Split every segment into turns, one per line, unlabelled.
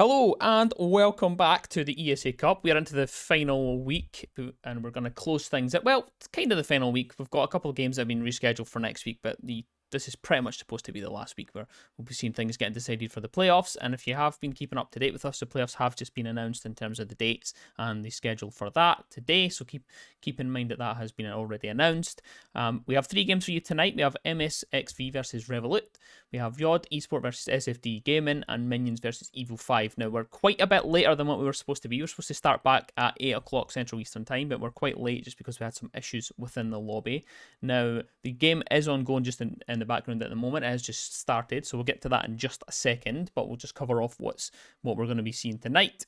Hello and welcome back to the ESA Cup. We're into the final week and we're going to close things out. Well, it's kind of the final week. We've got a couple of games that have been rescheduled for next week, but this is pretty much supposed to be the last week where we'll be seeing things getting decided for the playoffs. And if you have been keeping up to date with us, the playoffs have just been announced in terms of the dates and the schedule for that today. So keep in mind that has been already announced. We have 3 games for you tonight. We have MSXV versus Revolut. We have Yod Esport versus SFD Gaming and Minions versus Evo 5. Now, we're quite a bit later than what we were supposed to be. We were supposed to start back at 8 o'clock Central Eastern Time, but we're quite late just because we had some issues within the lobby. Now, the game is ongoing just in the background at the moment. It has just started, so we'll get to that in just a second, but we'll just cover off what we're going to be seeing tonight.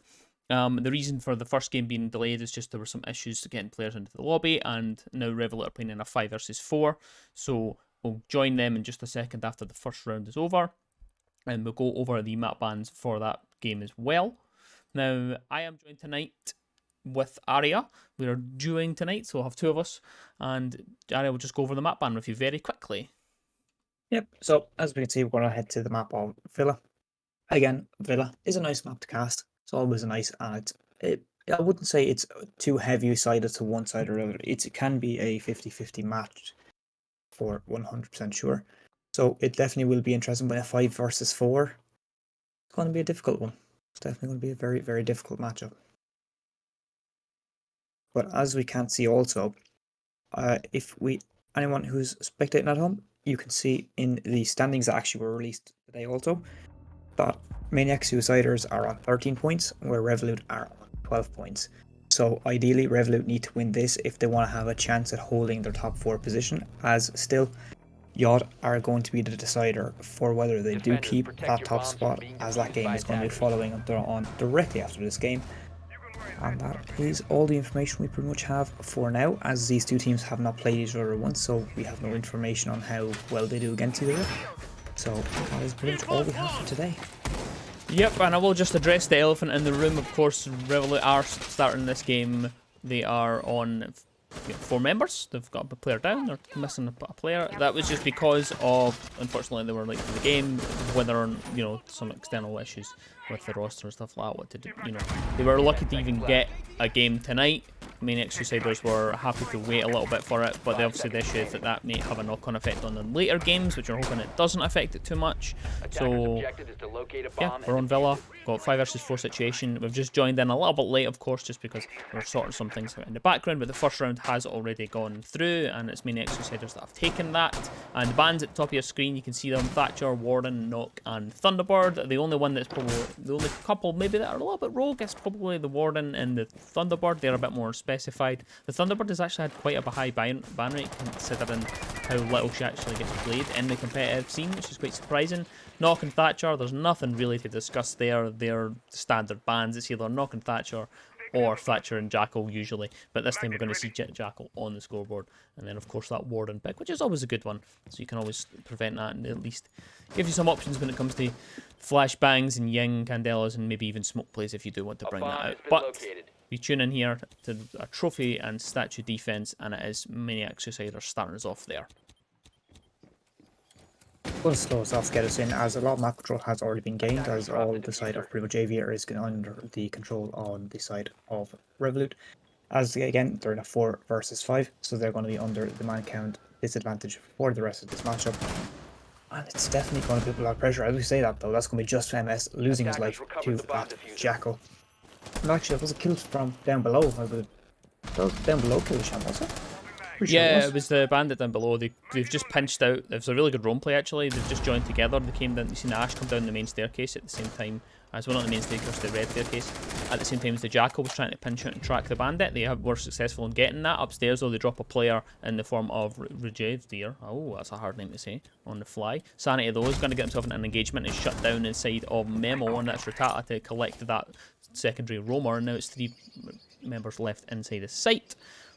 The reason for the first game being delayed is just there were some issues getting players into the lobby, and now Revolut are playing in a 5 versus 4, so we'll join them in just a second after the first round is over, and we'll go over the map bans for that game as well. Now, I am joined tonight with Aria. We are dueling tonight, so we'll have 2 of us, and Aria will just go over the map ban with you very quickly.
Yep, so as we can see, we're going to head to the map of Villa. Again, Villa is a nice map to cast. It's always nice, and I wouldn't say it's too heavy-sided to one side or other. It can be a 50-50 match for 100% sure. So it definitely will be interesting, but a 5 versus 4, it's going to be a difficult one. It's definitely going to be a very, very difficult matchup. But as we can see also, anyone who's spectating at home, you can see in the standings that actually were released today also that Maniac Suiciders are on 13 points, where Revolut are on 12 points. So ideally, Revolut need to win this if they want to have a chance at holding their top 4 position, as still Yod are going to be the decider for whether they do keep that top spot, as that game is going to be following on directly after this game. And that is all the information we pretty much have for now, as these 2 teams have not played each other once, so we have no information on how well they do against each other. So that is pretty much all we have for today.
Yep, and I will just address the elephant in the room. Of course, Revolut are starting this game. They are on 4 members. They've got a player down. They're missing a player. That was just because of, unfortunately, they were late to the game. Whether some external issues with the roster and stuff like that. What to do? They were lucky to even get a game tonight. Maniac Suiciders were happy to wait a little bit for it, but obviously the issue is that may have a knock-on effect on the later games, which we're hoping it doesn't affect it too much. So yeah, we're on Villa. Got 5 versus 4 situation. We've just joined in a little bit late, of course, just because we're sorting some things out in the background, but the first round has already gone through, and it's Maniac Suiciders that have taken that. And the bands at the top of your screen, you can see them: Thatcher, Warden, Knock, and Thunderbird. The only one that's probably, the only couple maybe that are a little bit rogue is probably the Warden and the Thunderbird. They're a bit more specified. The Thunderbird has actually had quite a high ban rate, considering how little she actually gets played in the competitive scene, which is quite surprising. Knock and Thatcher, there's nothing really to discuss there. They're standard bans. It's either Knock and Thatcher or Thatcher and Jackal usually, but this time we're going to see Jackal on the scoreboard, and then of course that Warden pick, which is always a good one, so you can always prevent that and at least give you some options when it comes to flashbangs and Ying, Candelas, and maybe even smoke plays if you do want to bring that out. But we tune in here to a trophy and statue defense, and it is Maniac Suiciders starting us off there.
We'll slow us off to get us in, as a lot of map control has already been gained, as all the side of pretty much Aviator is under the control on the side of Revolut. As again, they're in a 4 versus 5, so they're going to be under the man count disadvantage for the rest of this matchup. And it's definitely going to put a lot of pressure. As we say that though, that's going to be just MS losing his life to that Jackal. And actually, it was a kill from down below. Down below killed the champ, was it?
Yeah, it was the bandit down below. They've just pinched out. It was a really good role play actually. They've just joined together. They came down. You seen Ash come down the main staircase at the same time as well, not the main staircase, the red staircase. At the same time as the Jackal was trying to pinch out and track the bandit. They were successful in getting that. Upstairs though, they drop a player in the form of Rejav Deer. Oh, that's a hard name to say on the fly. Sanity though is going to get himself in an engagement and shut down inside of Memo, and that's Ratata to collect that secondary roamer. And now it's 3 members left inside the site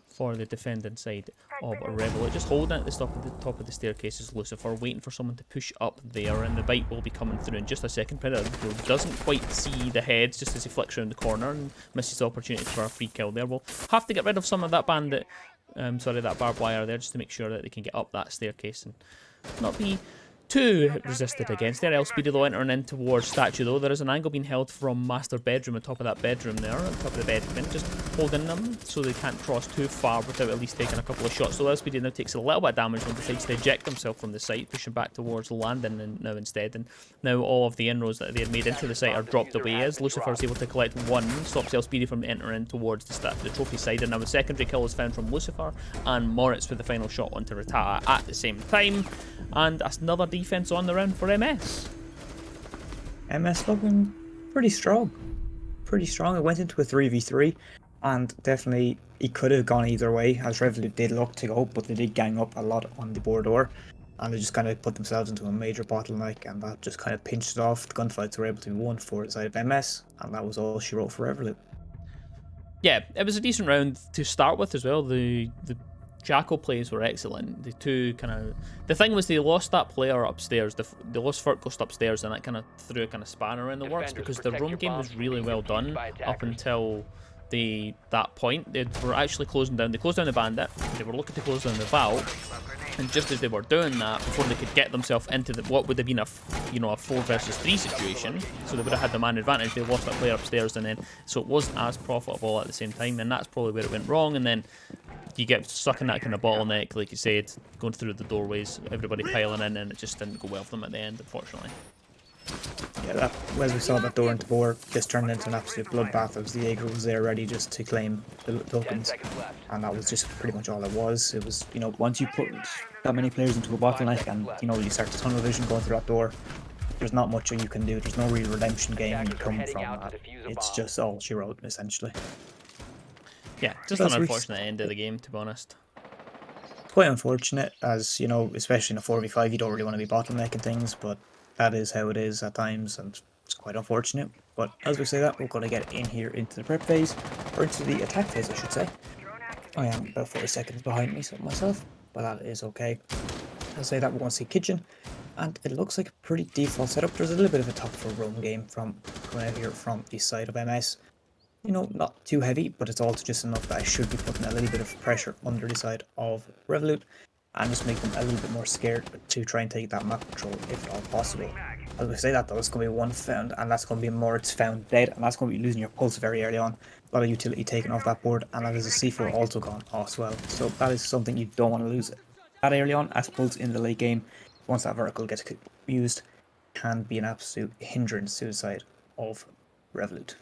for the defending side of Revolut. Just holding at the top of the staircase is Lucifer, waiting for someone to push up there, and the bite will be coming through in just a second. Predator doesn't quite see the heads just as he flicks around the corner and misses the opportunity for a free kill there. We'll have to get rid of some of that that barbed wire there, just to make sure that they can get up that staircase and not be Two resisted against there. Speedy though entering in towards statue though. There is an angle being held from master bedroom on top of that bedroom there, on top of the bedroom, just holding them so they can't cross too far without at least taking a couple of shots. So Speedy now takes a little bit of damage when decides to eject himself from the site, pushing back towards landing and now instead. And now all of the inroads that they had made into the site are dropped away as Lucifer is able to collect one, stops Speedy from entering towards the trophy side. And now a secondary kill is found from Lucifer and Moritz with the final shot onto Ratata at the same time. And that's another defense on the round for MS.
MS looking pretty strong. Pretty strong. It went into a 3v3, and definitely it could have gone either way, as Revolut did look to go, but they did gang up a lot on the border, and they just kind of put themselves into a major bottleneck, and that just kind of pinched it off. The gunfights were able to be won for the side of MS, and that was all she wrote for Revolut. Yeah,
it was a decent round to start with as well. The Jackal plays were excellent. The two kind of... The thing was they lost that player upstairs. They lost Furtghost upstairs, and that kind of threw a kind of spanner in the works because the roam game was really well done up until that point. They were actually closing down. They closed down the Bandit. They were looking to close down the Vault. And just as they were doing that, before they could get themselves into what would have been a 4 versus 3 situation, so they would have had the man advantage, they lost that player upstairs, and then so it wasn't as profitable at the same time, and that's probably where it went wrong. And then you get stuck in that kind of bottleneck, like you said, going through the doorways, everybody piling in, and it just didn't go well for them at the end, unfortunately.
Yeah, as we saw, that door into board just turned into an absolute bloodbath as the Jaeger was there ready just to claim the tokens, and that was just pretty much all it was. It was, once you put that many players into a bottleneck and, you start the tunnel vision going through that door, there's not much you can do. There's no real redemption game when you come from that. It's just all she wrote, essentially.
Yeah, just an unfortunate end of the game, to be honest.
Quite unfortunate, as, especially in a 4v5, you don't really want to be bottlenecking things, but that is how it is at times, and it's quite unfortunate. But as we say that, we're going to get in here into the prep phase, or into the attack phase, I should say. I am about 40 seconds behind myself, but that is okay. I'll say that we're going to see Kitchen, and it looks like a pretty default setup. There's a little bit of a top for roam game from coming out here from the side of MS. Not too heavy, but it's also just enough that I should be putting a little bit of pressure under the side of Revolut, and just make them a little bit more scared to try and take that map control if at all possible. As we say that though, it's going to be one found, and that's going to be Moritz found dead, and that's going to be losing your pulse very early on. A lot of utility taken off that board, and that is a C4 also gone as well. So that is something you don't want to lose that early on, as pulse in the late game, once that vertical gets used, can be an absolute hindrance to the side of Revolut.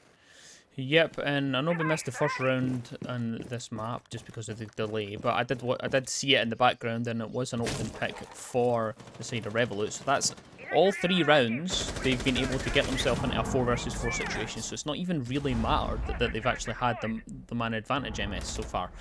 Yep, and I know we missed the first round on this map just because of the delay, but I did see it in the background, and it was an open pick for the side of Revolut. So that's all 3 rounds they've been able to get themselves into a 4 versus 4 situation. So it's not even really mattered that they've actually had the man advantage MS so far.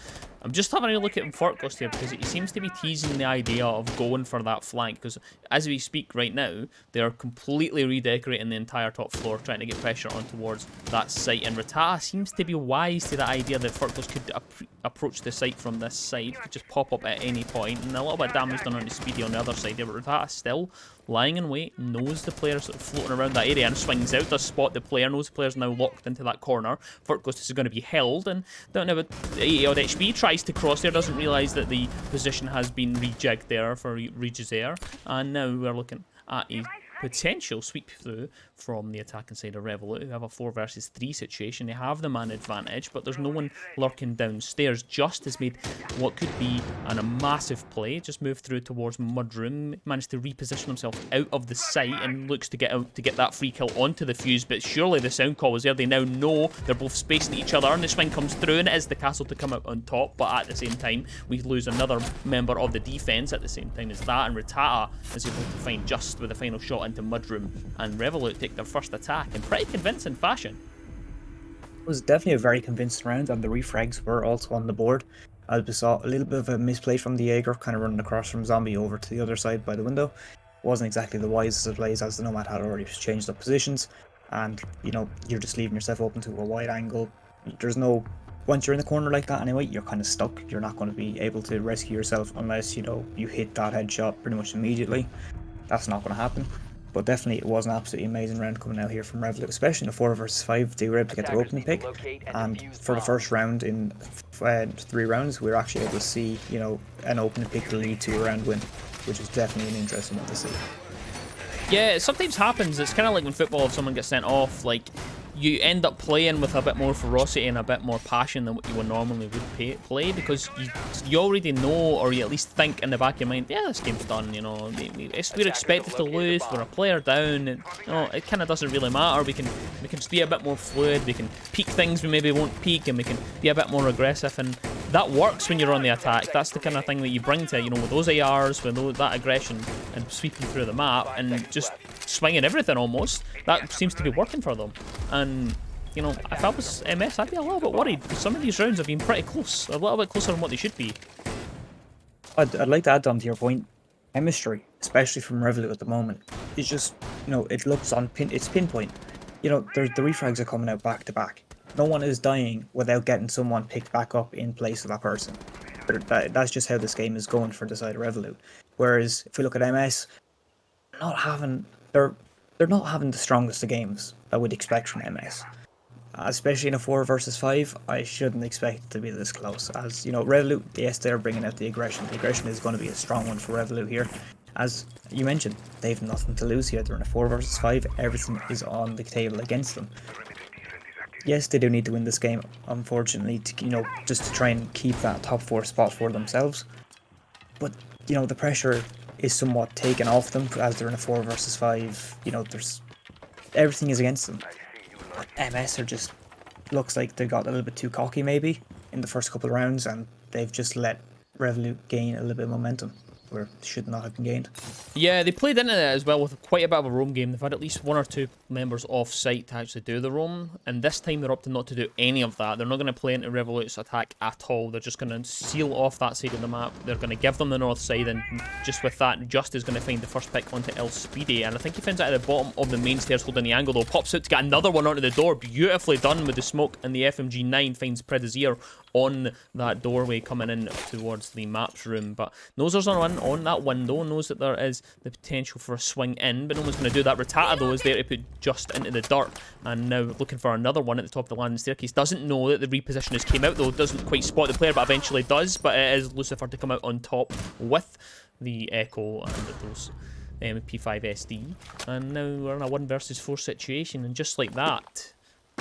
I'm just having a look at Furtghost here because he seems to be teasing the idea of going for that flank, because as we speak right now, they are completely redecorating the entire top floor, trying to get pressure on towards that site. And Ratata seems to be wise to the idea that Furtghost could approach the site from this side, could just pop up at any point, and a little bit of damage done on the Speedy on the other side there, but Ratata still lying in wait, knows the player's sort of floating around that area and swings out, does spot the player, knows the player's now locked into that corner. Furtghost is going to be held, and don't know, 80 odd HP, tries to cross there, doesn't realise that the position has been rejigged there for Regis Air, and now we're looking at a potential sweep through from the attacking side of Revolut, who have a 4 versus 3 situation. They have the man advantage, but there's no one lurking downstairs. Just has made what could be a massive play, just moved through towards Mudroom, managed to reposition himself out of the site and looks to get out to get that free kill onto the fuse, but surely the sound call was there. They now know they're both spacing each other, and the swing comes through, and it is the castle to come out on top, but at the same time we lose another member of the defense at the same time as that, and Ratata is able to find just with the final shot into Mudroom, and Revolut take their first attack in pretty convincing fashion.
It was definitely a very convincing round, and the refrags were also on the board. As we saw, a little bit of a misplay from the Jaeger, kind of running across from Zombie over to the other side by the window. Wasn't exactly the wisest of plays, as the Nomad had already changed up positions, and you're just leaving yourself open to a wide angle. There's no... Once you're in the corner like that anyway, you're kind of stuck. You're not going to be able to rescue yourself unless, you hit that headshot pretty much immediately. That's not going to happen. But definitely it was an absolutely amazing round coming out here from Revolut, especially in a 4 versus 5. They were able to get their opening pick, and for the first round in 3 rounds, we were actually able to see, an opening pick lead to a round win, which is definitely an interesting one to see.
Yeah, it sometimes happens. It's kind of like when football, if someone gets sent off, like, you end up playing with a bit more ferocity and a bit more passion than what you would normally would play, because you already know, or you at least think in the back of your mind, yeah, this game's done, you know, we're expected to lose, we're a player down, and, you know, it kind of doesn't really matter. We can just be a bit more fluid, we can peak things we maybe won't peak, and we can be a bit more aggressive, and that works when you're on the attack. That's the kind of thing that you bring to it, you know, with those ARs, with that aggression, and sweeping through the map, and just swinging everything almost. That seems to be working for them. And, you know, if I was MS, I'd be a little bit worried, because some of these rounds have been pretty close, a little bit closer than what they should be.
I'd like to add on to your point, chemistry, especially from Revolut at the moment, is just, you know, it looks on it's pinpoint. You know, the refrags are coming out back to back. No one is dying without getting someone picked back up in place of that person. That's just how this game is going for the side of Revolut. Whereas if we look at MS, they're not having the strongest of games I would expect from MS. Especially in a 4 versus 5, I shouldn't expect it to be this close. As you know, Revolut, yes, they're bringing out the aggression. The aggression is going to be a strong one for Revolut here. As you mentioned, they have nothing to lose here. They're in a 4 versus 5. Everything is on the table against them. Yes, they do need to win this game, unfortunately, to, you know, just to try and keep that top 4 spot for themselves. But, you know, the pressure is somewhat taken off them as they're in a 4 versus 5. You know, everything is against them. But MS are just, looks like they got a little bit too cocky maybe in the first couple of rounds, and they've just let Revolut gain a little bit of momentum where it should not have been gained.
Yeah, they played into it as well with quite a bit of a roam game. They've had at least 1 or 2 members off site to actually do the roam, and this time they're opting not to do any of that. They're not going to play into Revolut's attack at all. They're just going to seal off that side of the map. They're going to give them the north side, and just with that, Just is going to find the first pick onto El Speedy, and I think he finds it at the bottom of the main stairs holding the angle, though. Pops out to get another one onto the door. Beautifully done with the smoke, and the FMG9 finds Predazier on that doorway coming in towards the maps room. But Nosers are on that window, knows that there is the potential for a swing in, but no one's going to do that. Ratata, though, is there to put Just into the dirt, and now looking for another one at the top of the landing staircase. Doesn't know that the reposition has came out, though. Doesn't quite spot the player, but eventually does. But it is Lucifer to come out on top with the Echo and those MP5 SD. And now we're in a 1 versus 4 situation, and just like that,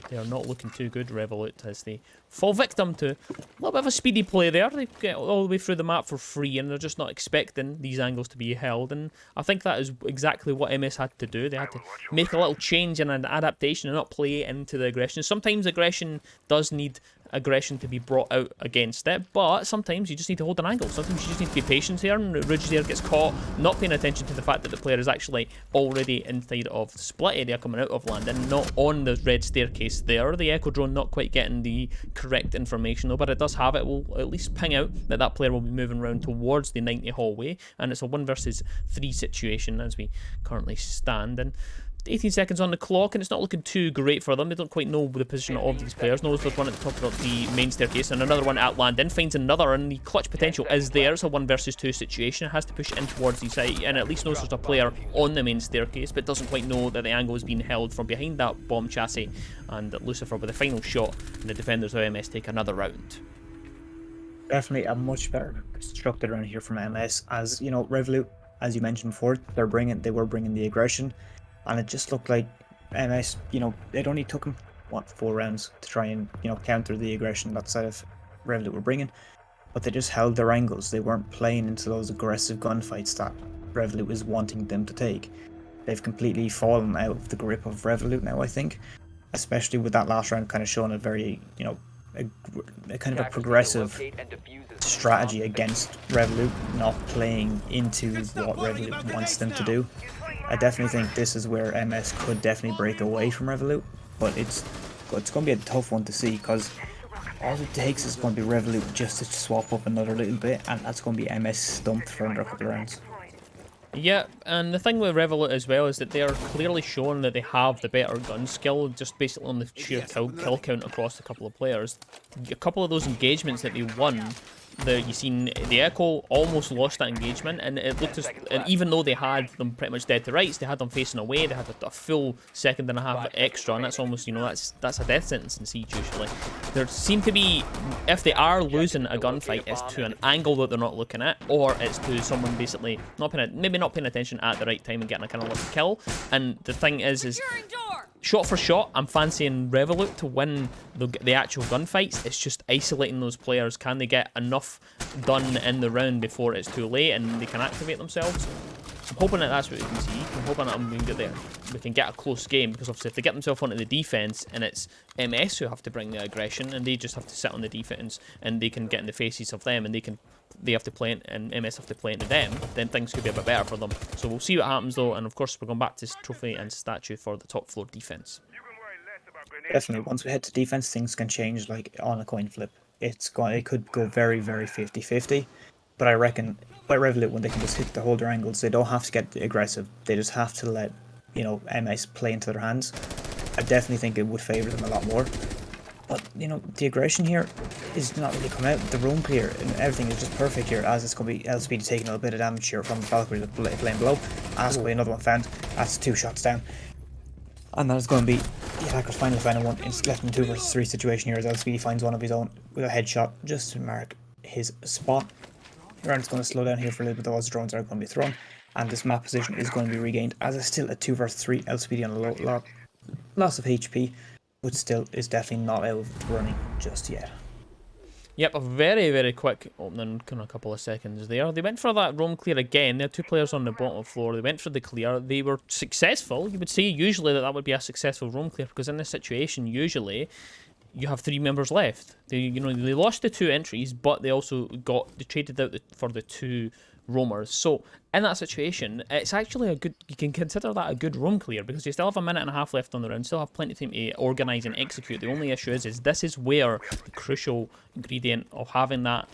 they are not looking too good, Revolut, as they fall victim to a little bit of a speedy play there. They get all the way through the map for free, and they're just not expecting these angles to be held. And I think that is exactly what MS had to do. They had to make a little change and an adaptation and not play into the aggression. Sometimes aggression does need aggression to be brought out against it, but sometimes you just need to hold an angle. Sometimes you just need to be patient here, and Rouge there gets caught not paying attention to the fact that the player is actually already inside of the split area coming out of land and not on the red staircase there. The Echo drone not quite getting the correct information though, but it does have it. Will at least ping out that that player will be moving around towards the 90 hallway, and it's a 1 versus 3 situation as we currently stand. And 18 seconds on the clock, and it's not looking too great for them. They don't quite know the position of these players. Knows there's one at the top of the main staircase and another one at landing. Finds another, and the clutch potential is there. It's a 1 versus 2 situation. It has to push in towards the side, and at least knows there's a player on the main staircase, but doesn't quite know that the angle is being held from behind that bomb chassis. And Lucifer with the final shot, and the defenders of MS take another round.
Definitely a much better constructed round here from MS. As you know, Revolut, as you mentioned before, they were bringing the aggression. And it just looked like MS, you know, it only took them, 4 rounds to try and, you know, counter the aggression that side of Revolut were bringing. But they just held their angles. They weren't playing into those aggressive gunfights that Revolut is wanting them to take. They've completely fallen out of the grip of Revolut now, I think. Especially with that last round kind of showing a very, you know, a kind of a progressive strategy against Revolut, not playing into what Revolut wants them to do. I definitely think this is where MS could definitely break away from Revolut, but it's going to be a tough one to see, because all it takes is going to be Revolut just to swap up another little bit, and that's going to be MS stumped for under a couple of rounds.
Yeah, and the thing with Revolut as well is that they are clearly showing that they have the better gun skill, just basically on the sheer kill count across a couple of players. A couple of those engagements that they won You seen the Echo almost lost that engagement, and it looked as, and even though they had them pretty much dead to rights, they had them facing away. They had a full second and a half extra, and that's almost, you know, that's a death sentence in Siege usually. There seem to be, if they are losing a gunfight, it's to an angle that they're not looking at, or it's to someone basically maybe not paying attention at the right time and getting a kind of lucky kill. And the thing is shot for shot, I'm fancying Revolut to win the actual gunfights. It's just isolating those players. Can they get enough done in the round before it's too late and they can activate themselves? I'm hoping that that's what we can see. I'm hoping that we can get a close game, because obviously if they get themselves onto the defense and it's MS who have to bring the aggression and they just have to sit on the defense and they can get in the faces of them and they have to play and MS have to play into them, then things could be a bit better for them. So we'll see what happens though, and of course we're going back to trophy and statue for the top floor defense.
Definitely, once we head to defense, things can change like on a coin flip. It could go very, very 50-50. But I reckon by Revolut, when they can just hit the holder angles, they don't have to get aggressive. They just have to let, you know, MS play into their hands. I definitely think it would favour them a lot more. But, you know, the aggression here is not really coming out. The roam clear and everything is just perfect here, as it's going to be LSPD taking a little bit of damage here from the Valkyrie that's playing below. As going to be another one found. That's 2 shots down. And that is going to be the attacker's final one. It's left in 2 versus 3 situation here as LSPD finds one of his own with a headshot just to mark his spot. The round's going to slow down here for a little bit, though, as drones are going to be thrown. And this map position is going to be regained as it's still a 2 versus 3 LSPD on a loss of HP, but still is definitely not out of running just yet.
Yep, a very, very quick opening, kind of a couple of seconds there. They went for that roam clear again. They had 2 players on the bottom floor. They went for the clear. They were successful. You would say usually that would be a successful roam clear, because in this situation, usually you have 3 members left. They lost the 2 entries, but they also they traded out for the 2 roamers. So in that situation, it's actually you can consider that a good roam clear, because you still have a minute and a half left on the round, still have plenty of time to organise and execute. The only issue is this is where the crucial ingredient of having that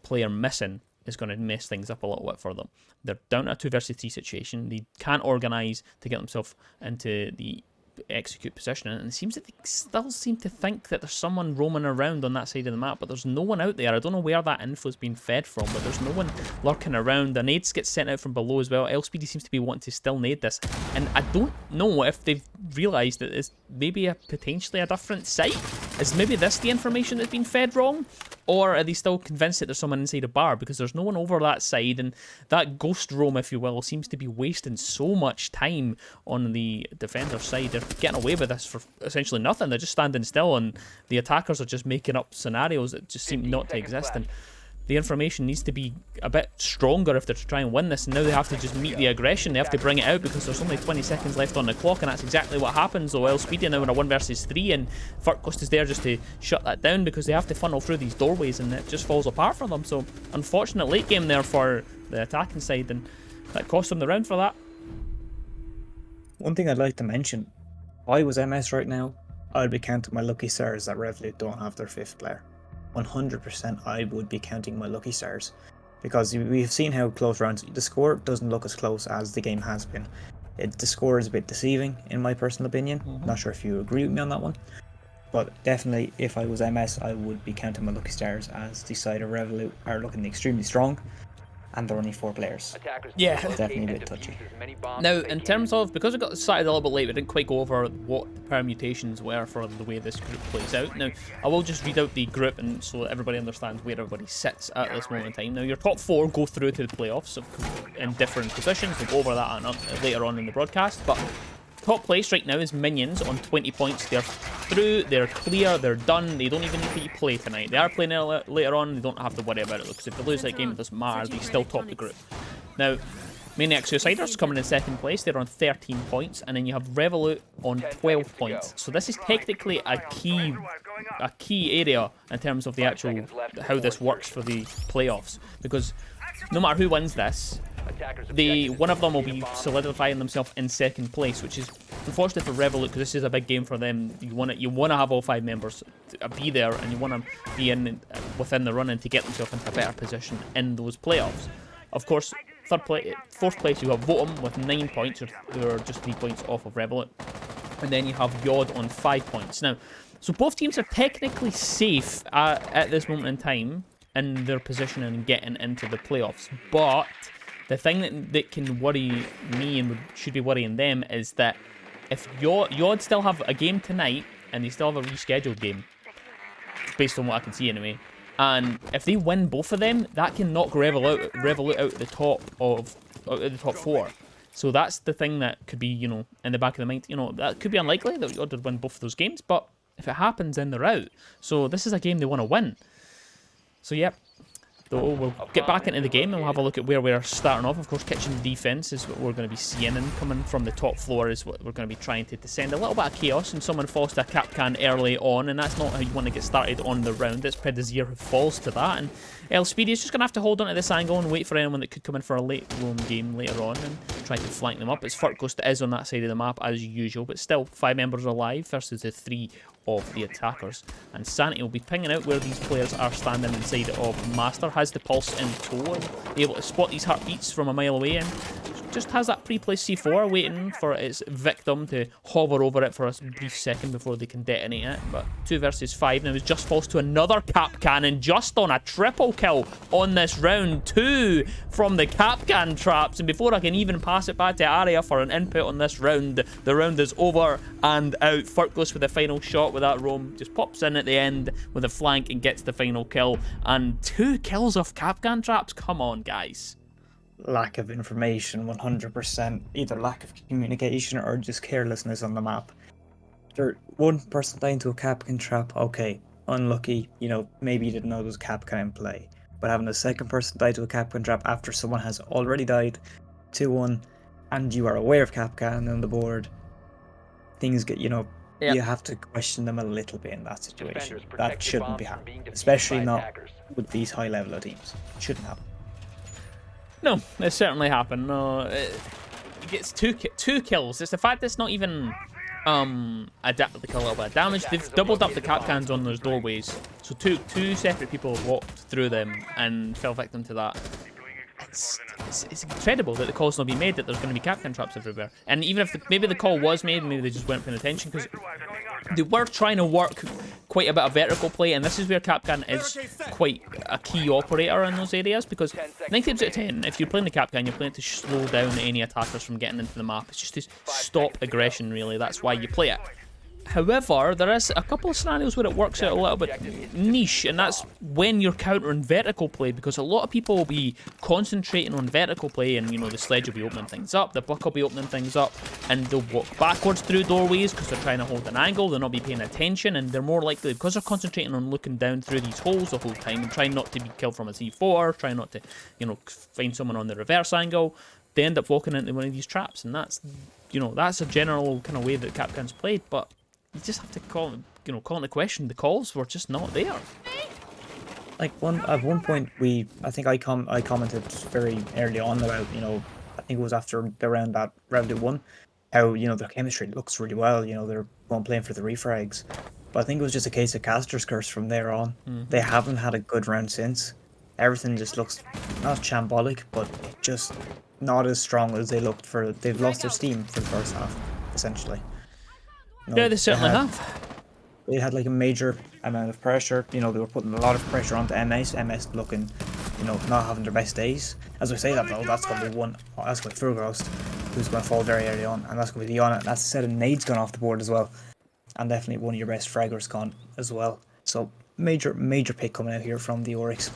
player missing is going to mess things up a little bit for them. They're down to a 2 versus 3 situation. They can't organise to get themselves into the execute position, and it seems that they still seem to think that there's someone roaming around on that side of the map, but there's no one out there. I don't know where that info's been fed from, but there's no one lurking around. The nades get sent out from below as well. LSPD seems to be wanting to still nade this, and I don't know if they've realised that it's maybe potentially a different site. Is maybe this the information that's been fed wrong? Or are they still convinced that there's someone inside a bar? Because there's no one over that side, and that ghost roam, if you will, seems to be wasting so much time on the defender's side. They're getting away with this for essentially nothing. They're just standing still, and the attackers are just making up scenarios that just seem not to exist. And the information needs to be a bit stronger if they're to try and win this. And now they have to just meet the aggression. They have to bring it out because there's only 20 seconds left on the clock, and that's exactly what happens. So LSPD now in a 1 versus 3, and Furtcost is there just to shut that down because they have to funnel through these doorways, and it just falls apart for them. So unfortunate late game there for the attacking side, and that cost them the round for that.
One thing I'd like to mention, if I was MS right now, I'd be counting my lucky stars that Revolut don't have their 5th player. 100% I would be counting my lucky stars, because we've seen how close rounds, the score doesn't look as close as the game has been. The score is a bit deceiving in my personal opinion. Not sure if you agree with me on that one, but definitely if I was MS, I would be counting my lucky stars, as the side of Revolut are looking extremely strong, and they're only 4 players.
Yeah,
definitely a bit touchy.
Now, in terms of, because we got started a little bit late, we didn't quite go over what the permutations were for the way this group plays out. Now, I will just read out the group, and so everybody understands where everybody sits at this moment in time. Now, your top 4 go through to the playoffs in different positions. We'll go over that later on in the broadcast, but top place right now is Minions on 20 points. They're through, they're clear, they're done. They don't even need to play tonight. They are playing later on. They don't have to worry about it, because if they lose that game, it doesn't matter. They still top the group. Now, Maniac Suiciders coming in 2nd place. They're on 13 points, and then you have Revolut on 12 points. So this is technically a key area in terms of the actual how this works for the playoffs, because no matter who wins this, one of them will be solidifying themselves in 2nd place, which is unfortunate for Revolut, because this is a big game for them. You want to have all 5 members be there, and you want to be within the running to get themselves into a better position in those playoffs. Of course, 4th place you have Votum with 9 points, who are just 3 points off of Revolut, and then you have Yod on 5 points. Now, so both teams are technically safe at this moment in time. in their position and getting into the playoffs. But the thing that can worry me and should be worrying them is that if Yod still have a game tonight and they still have a rescheduled game, based on what I can see anyway, and if they win both of them, that can knock Revolut out the top of the top 4. So that's the thing that could be, you know, in the back of the mind. You know, that could be unlikely that Yod would win both of those games, but if it happens, then they're out. So this is a game they want to win. So yep. So we'll get back into the game and we'll have a look at where we're starting off. Of course, kitchen defense is what we're going to be seeing, and coming from the top floor is what we're going to be trying to descend. A little bit of chaos, and someone falls to a Capcan early on, and that's not how you want to get started on the round. It's Predazir who falls to that, and El Speedy is just going to have to hold on to this angle and wait for anyone that could come in for a late roam game later on and try to flank them up. It's Furtghost is on that side of the map as usual, but still 5 members alive versus the 3 of the attackers, and Sanity will be pinging out where these players are standing inside of Master. Has the pulse in tow and able to spot these heartbeats from a mile away, and just has that pre-placed C4 waiting for its victim to hover over it for a brief second before they can detonate it. But 2 versus 5 now, it just falls to another cap cannon just on a triple kill on this round. 2 from the Capcan traps, and before I can even pass it back to Arya for an input on this round, the round is over and out. Furtghost with the final shot with that roam just pops in at the end with a flank and gets the final kill, and 2 kills off Capcan traps. Come on, guys.
Lack of information, 100%. Either lack of communication or just carelessness on the map. There, one person dying to a Capcan trap, okay, unlucky, you know, maybe you didn't know there was a Capcan in play. But having a second person die to a Capcan trap after someone has already died, 2-1, and you are aware of Capcan on the board, things get, you know, you have to question them a little bit in that situation. That shouldn't be happening, especially not with these high level of teams. It shouldn't happen.
No, it certainly happened. No, it gets two kills. It's the fact that it's not even adapted to kill a little bit of damage. They've doubled up the Capcans on those doorways, so two separate people walked through them and fell victim to that. It's incredible that the call's not been made that there's going to be Capcan traps everywhere. And even if maybe the call was made, maybe they just weren't paying attention, because they were trying to work quite a bit of vertical play, and this is where Capcan is quite a key operator in those areas, because 9 times out of 10, if you're playing the Capcan, you're playing to slow down any attackers from getting into the map. It's just to stop aggression, really. That's why you play it. However, there is a couple of scenarios where it works out a little bit niche, and that's when you're countering vertical play, because a lot of people will be concentrating on vertical play, and, you know, the sledge will be opening things up, the buck will be opening things up, and they'll walk backwards through doorways because they're trying to hold an angle, they'll not be paying attention, and they're more likely, because they're concentrating on looking down through these holes the whole time and trying not to be killed from a C4, trying not to, you know, find someone on the reverse angle, they end up walking into one of these traps, and that's, you know, that's a general kind of way that Capcan's played, but you just have to call into question. The calls were just not there.
Like at one point, I think I commented very early on about, you know, I think it was after the round that round 1, how, you know, their chemistry looks really well. You know, they're going playing for the refrags, but I think it was just a case of Caster's curse from there on. They haven't had a good round since. Everything just looks not shambolic, but just not as strong as they looked for. They've lost their steam for the first half, essentially. No,
yeah, they certainly have.
They had like a major amount of pressure. You know, they were putting a lot of pressure onto MS. MS looking, you know, not having their best days. As we say that though, that's going to be one. Oh, that's going to be Furtghost, who's going to fall very early on, and that's going to be Diana. That's a set of nades gone off the board as well, and definitely one of your best fraggers gone as well. So major pick coming out here from the Oryx,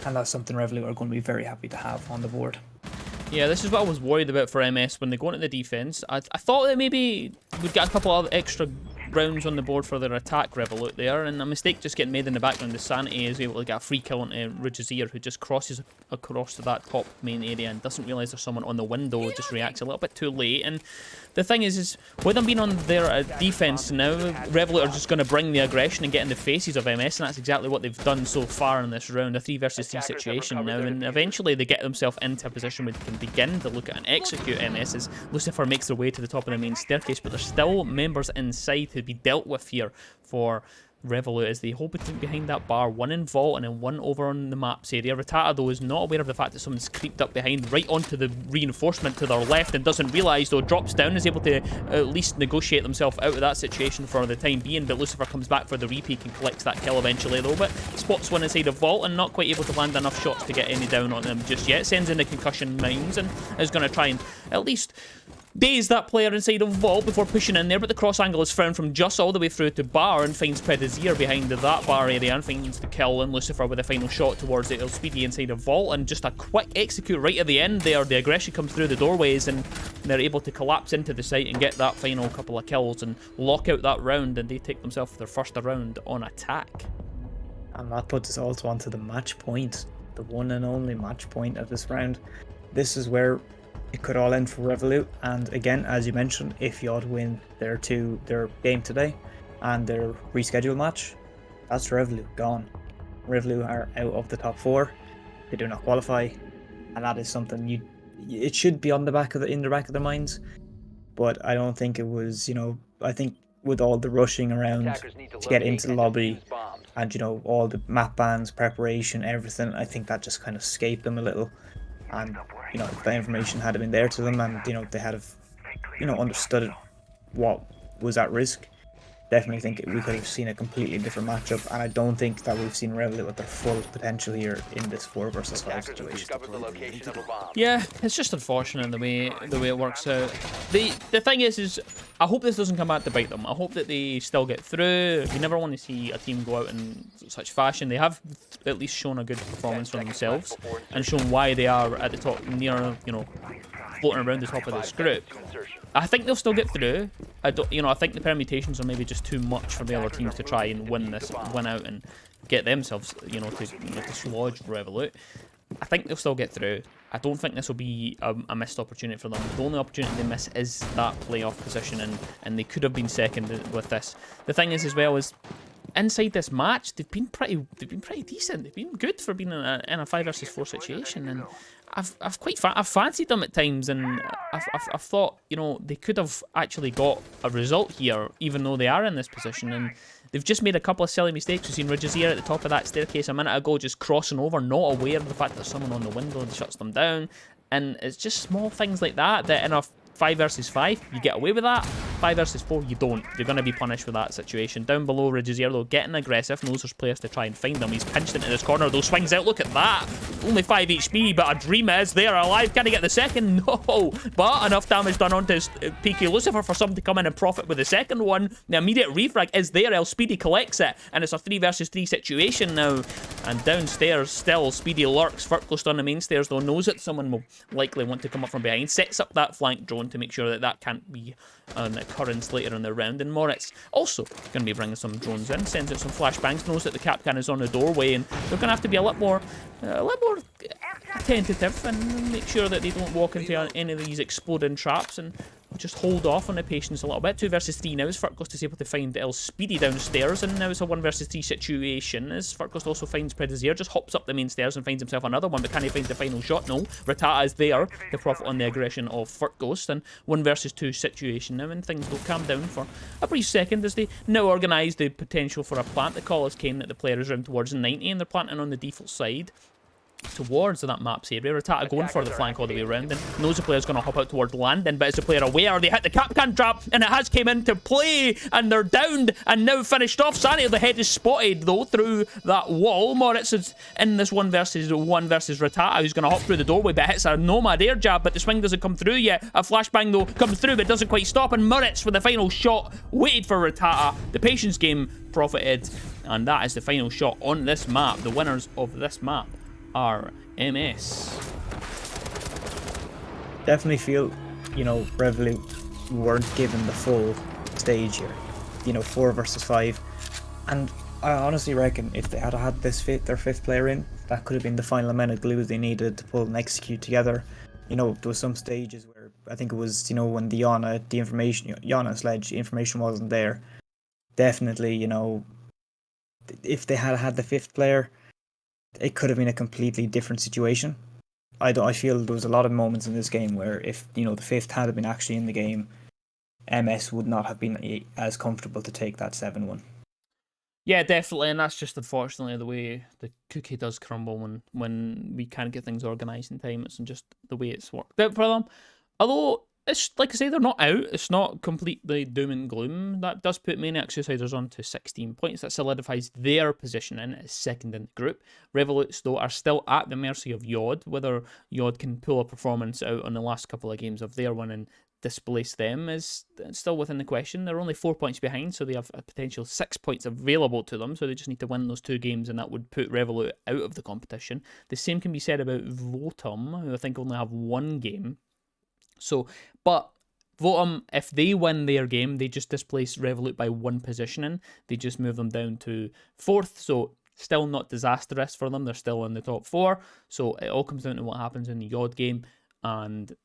and that's something Revolut are going to be very happy to have on the board.
Yeah, this is what I was worried about for MS when they go into the defense. I thought that maybe we'd get a couple of extra rounds on the board for their attack Revolut there, and a mistake just getting made in the background. The Sanity is able to get a free kill onto Rujazir, who just crosses across to that top main area and doesn't realise there's someone on the window, just reacts a little bit too late. And the thing is with them being on their defense now, Revolut are just going to bring the aggression and get in the faces of MS, and that's exactly what they've done so far in this round, a 3 versus 3 situation now, and eventually they get themselves into a position where they can begin to look at and execute MS as Lucifer makes their way to the top of the main staircase, but there's still members inside to be dealt with here for Revolut is the whole between behind that bar, one in vault and then one over on the maps area. Rattata, though, is not aware of the fact that someone's creeped up behind right onto the reinforcement to their left and doesn't realise, though, drops down, is able to at least negotiate themselves out of that situation for the time being. But Lucifer comes back for the repeat and collects that kill eventually, though. But spots one inside of vault and not quite able to land enough shots to get any down on them just yet. Sends in the concussion mines and is going to try and at least daze that player inside of vault before pushing in there, but the cross angle is found from just all the way through to bar and finds Pedazir behind that bar area and finds the kill, and Lucifer with a final shot towards the El Speedy inside of vault, and just a quick execute right at the end there. The aggression comes through the doorways and they're able to collapse into the site and get that final couple of kills and lock out that round, and they take themselves their first round on attack.
And that puts us also onto the match point, the one and only match point of this round. This is where it could all end for Revolut, and again, as you mentioned, if Yod win their game today and their rescheduled match, that's Revolut gone. Revolut are out of the top 4. They do not qualify, and that is something it should be on the back of in the back of their minds. But I don't think it was. I think with all the rushing around to get into the lobby and all the map bans, preparation, everything, I think that just kind of escaped them a little. And if the information had been there to them, and they had understood what was at risk, definitely think we could have seen a completely different matchup. And I don't think that we've seen Revolut at their full potential here in this 4 versus 5 situation.
Yeah, it's just unfortunate the way it works out. The thing is I hope this doesn't come back to bite them. I hope that they still get through. You never want to see a team go out in such fashion. They have at least shown a good performance from themselves and shown why they are at the top, near, floating around the top of this group. I think they'll still get through. I think the permutations are maybe just too much for the other teams to try and win out and get themselves, to dislodge Revolut. I think they'll still get through. I don't think this will be a missed opportunity for them. The only opportunity they miss is that playoff position, and they could have been second with this. The thing is, as well, is inside this match, they've been pretty decent. They've been good for being in a 5 versus 4 situation, and I've fancied them at times, and I've thought they could have actually got a result here, even though they are in this position, and they've just made a couple of silly mistakes. We've seen Regizier at the top of that staircase a minute ago just crossing over, not aware of the fact that there's someone on the window and shuts them down, and it's just small things like that in a 5 versus 5, you get away with that. 5 versus 4, you don't. You're going to be punished with that situation. Down below, Regizier, though, getting aggressive, knows there's players to try and find them. He's pinched into this corner, though, swings out. Look at that. Only 5 HP, but a dream is there alive. Can he get the second? No. But enough damage done onto PK Lucifer for someone to come in and profit with the second one. The immediate refrag is there. El Speedy collects it, and it's a 3 versus 3 situation now. And downstairs, still, Speedy lurks. Furtclosed on the main stairs, though, knows that someone will likely want to come up from behind. Sets up that flank drone to make sure that can't be an occurrence later in the round. And Moritz also going to be bringing some drones in, sends out some flashbangs, knows that the Capcan is on the doorway, and they're going to have to be a lot more attentive and make sure that they don't walk into any of these exploding traps, and just hold off on the patience a little bit. 2 versus 3 now as Furtclosed is able to find El Speedy downstairs, and now it's a 1 versus 3 situation as Furtclosed also finds Predazier, just hops up the main stairs and finds himself another one, but can he find the final shot? No. Rattata is there to profit on the aggression of Furtclosed, and 1 versus 2 situation now, and things will calm down for a brief second as they now organise the potential for a plant. The call is came that the player is round towards 90, and they're planting on the default side towards that maps area. Rattata going for the flank all the way around, and knows the player's going to hop out towards landing, but is the player aware? They hit the Capcan trap, and it has came into play, and they're downed and now finished off. Sanity, the head is spotted though through that wall. Moritz is in this 1 versus Rattata, who's going to hop through the doorway, but hits a nomad air jab, but the swing doesn't come through yet. A flashbang though comes through, but doesn't quite stop, and Moritz with the final shot waited for Rattata. The patience game profited, and that is the final shot on this map. The winners of this map are MS.
Definitely feel, Revolut weren't given the full stage here. 4 versus 5, and I honestly reckon if they had had their 5th player in, that could have been the final amount of glue they needed to pull and execute together. There was some stages where I think it was, when the Yana sledge information wasn't there. Definitely, if they had had the 5th player, it could have been a completely different situation. I feel there was a lot of moments in this game where if the 5th had been actually in the game, MS would not have been as comfortable to take that 7-1.
Yeah, definitely, and that's just unfortunately the way the cookie does crumble when we can't get things organised in time. It's just the way it's worked out for them. Although it's like I say, they're not out. It's not completely doom and gloom. That does put Maniac Suiciders on to 16 points. That solidifies their position in as second in the group. Revolutes, though, are still at the mercy of Yod. Whether Yod can pull a performance out on the last couple of games of their win and displace them is still within the question. They're only 4 points behind, so they have a potential 6 points available to them. So they just need to win those 2 games, and that would put Revolut out of the competition. The same can be said about Votum, who I think only have 1 game. So, but Votum, if they win their game, they just displace Revolut by 1 positioning. They just move them down to 4th. So still not disastrous for them. They're still in the top 4. So it all comes down to what happens in the Yod game, and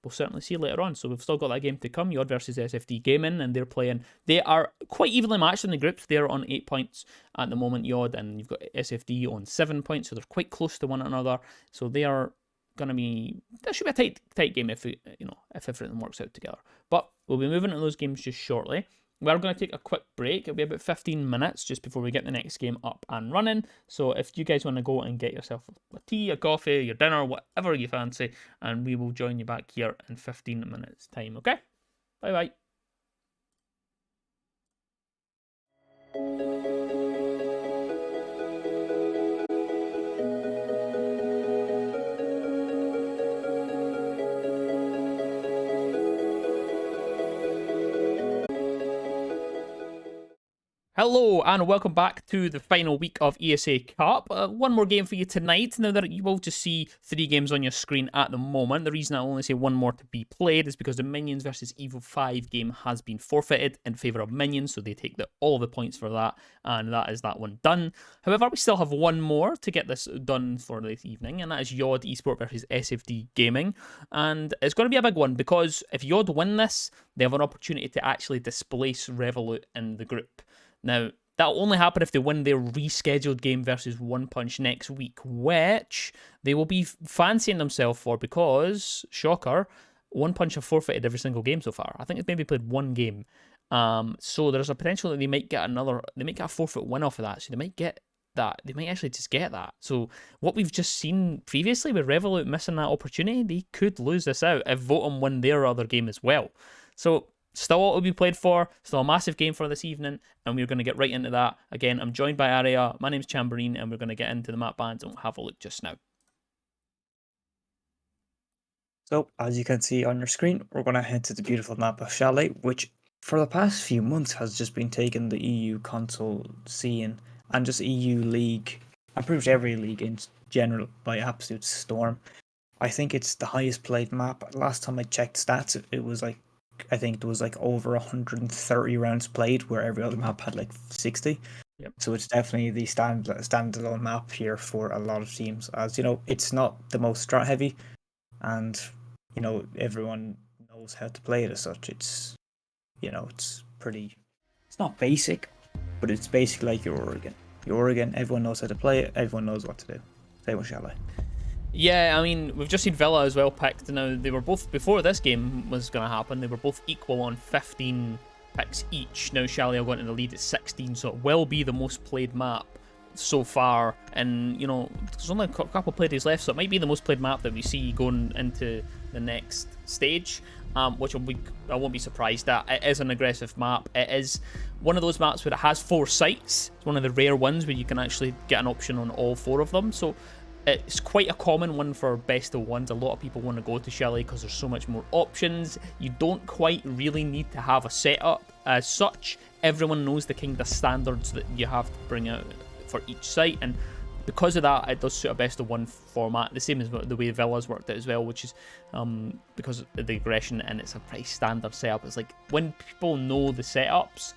we'll certainly see later on. So we've still got that game to come, Yod versus SFD Gaming, and they're playing. They are quite evenly matched in the groups. They're on 8 points at the moment, Yod, and you've got SFD on 7 points, so they're quite close to one another. So they are going to be, that should be a tight game if if everything works out together. But we'll be moving to those games just shortly. We're going to take a quick break. It'll be about 15 minutes just before we get the next game up and running. So if you guys want to go and get yourself a tea, a coffee, your dinner, whatever you fancy, and we will join you back here in 15 minutes time, okay? Bye-bye. Hello and welcome back to the final week of ESA Cup. One more game for you tonight. Now that you will just see 3 games on your screen at the moment. The reason I only say 1 more to be played is because the Minions versus Evo 5 game has been forfeited in favour of Minions, so they take all the points for that, and that is that one done. However, we still have 1 more to get this done for this evening, and that is Yod Esport versus SFD Gaming. And it's going to be a big one because if Yod win this, they have an opportunity to actually displace Revolut in the group. Now, that'll only happen if they win their rescheduled game versus One Punch next week, which they will be fancying themselves for because, shocker, One Punch have forfeited every single game so far. I think they've maybe played 1 game. So there's a potential that they might get a forfeit win off of that. So they might get that. They might actually just get that. So what we've just seen previously with Revolut missing that opportunity, they could lose this out if Votum win their other game as well. So still what will be played for, still a massive game for this evening, and we're going to get right into that. Again, I'm joined by Aria, my name's Chamberine, and we're going to get into the map bands and we'll have a look just now.
So, as you can see on your screen, we're going to head to the beautiful map of Chalet, which for the past few months has just been taking the EU console scene and just EU league, and pretty much every league in general, by absolute storm. I think it's the highest played map. Last time I checked stats, it was like, I think it was like over 130 rounds played, where every other map had like 60.
Yep.
So it's definitely the standalone map here for a lot of teams. As you know, it's not the most strat heavy, and everyone knows how to play it as such. It's it's not basic, but it's basically like your Oregon. Your Oregon, everyone knows how to play it. Everyone knows what to do. Say what shall I?
Yeah, I mean, we've just seen Villa as well picked. Now, they were both, before this game was going to happen, they were both equal on 15 picks each. Now, Chalet are going to the lead at 16, so it will be the most played map so far. And, there's only a couple of play days left, so it might be the most played map that we see going into the next stage, which I won't be surprised at. It is an aggressive map. It is one of those maps where it has 4 sites. It's one of the rare ones where you can actually get an option on all 4 of them. So it's quite a common one for best of ones. A lot of people want to go to Chalet because there's so much more options. You don't quite really need to have a setup as such. Everyone knows the kind of standards that you have to bring out for each site, and because of that, it does suit a best of 1 format. The same as the way Villa's worked out as well, which is because of the aggression, and it's a pretty standard setup. It's like when people know the setups,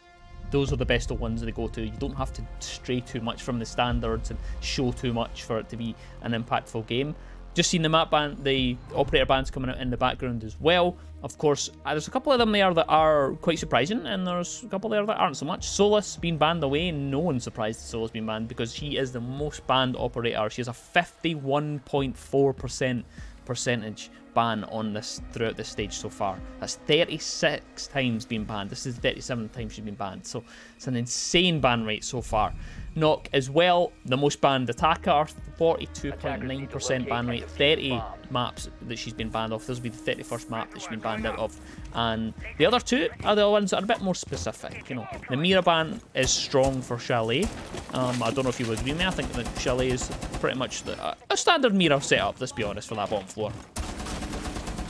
those are the best of ones they go to. You don't have to stray too much from the standards and show too much for it to be an impactful game. Just seen the map band, the operator bands coming out in the background as well. Of course, there's a couple of them there that are quite surprising, and there's a couple there that aren't so much. Solus being banned away, no one's surprised Solus being banned because she is the most banned operator. She has a 51.4% percentage. ban on this throughout this stage so far. That's 36 times being banned. This is the 37th time she's been banned. So it's an insane ban rate so far. Nock as well, the most banned attacker, 42.9% ban rate, 30 maps that she's been banned off. This will be the 31st map that she's been banned out of. And the other two are the ones that are a bit more specific. You know, the Mira ban is strong for Chalet. I don't know if you would agree with me. I think that Chalet is pretty much a standard Mira setup, let's be honest, for that bottom floor.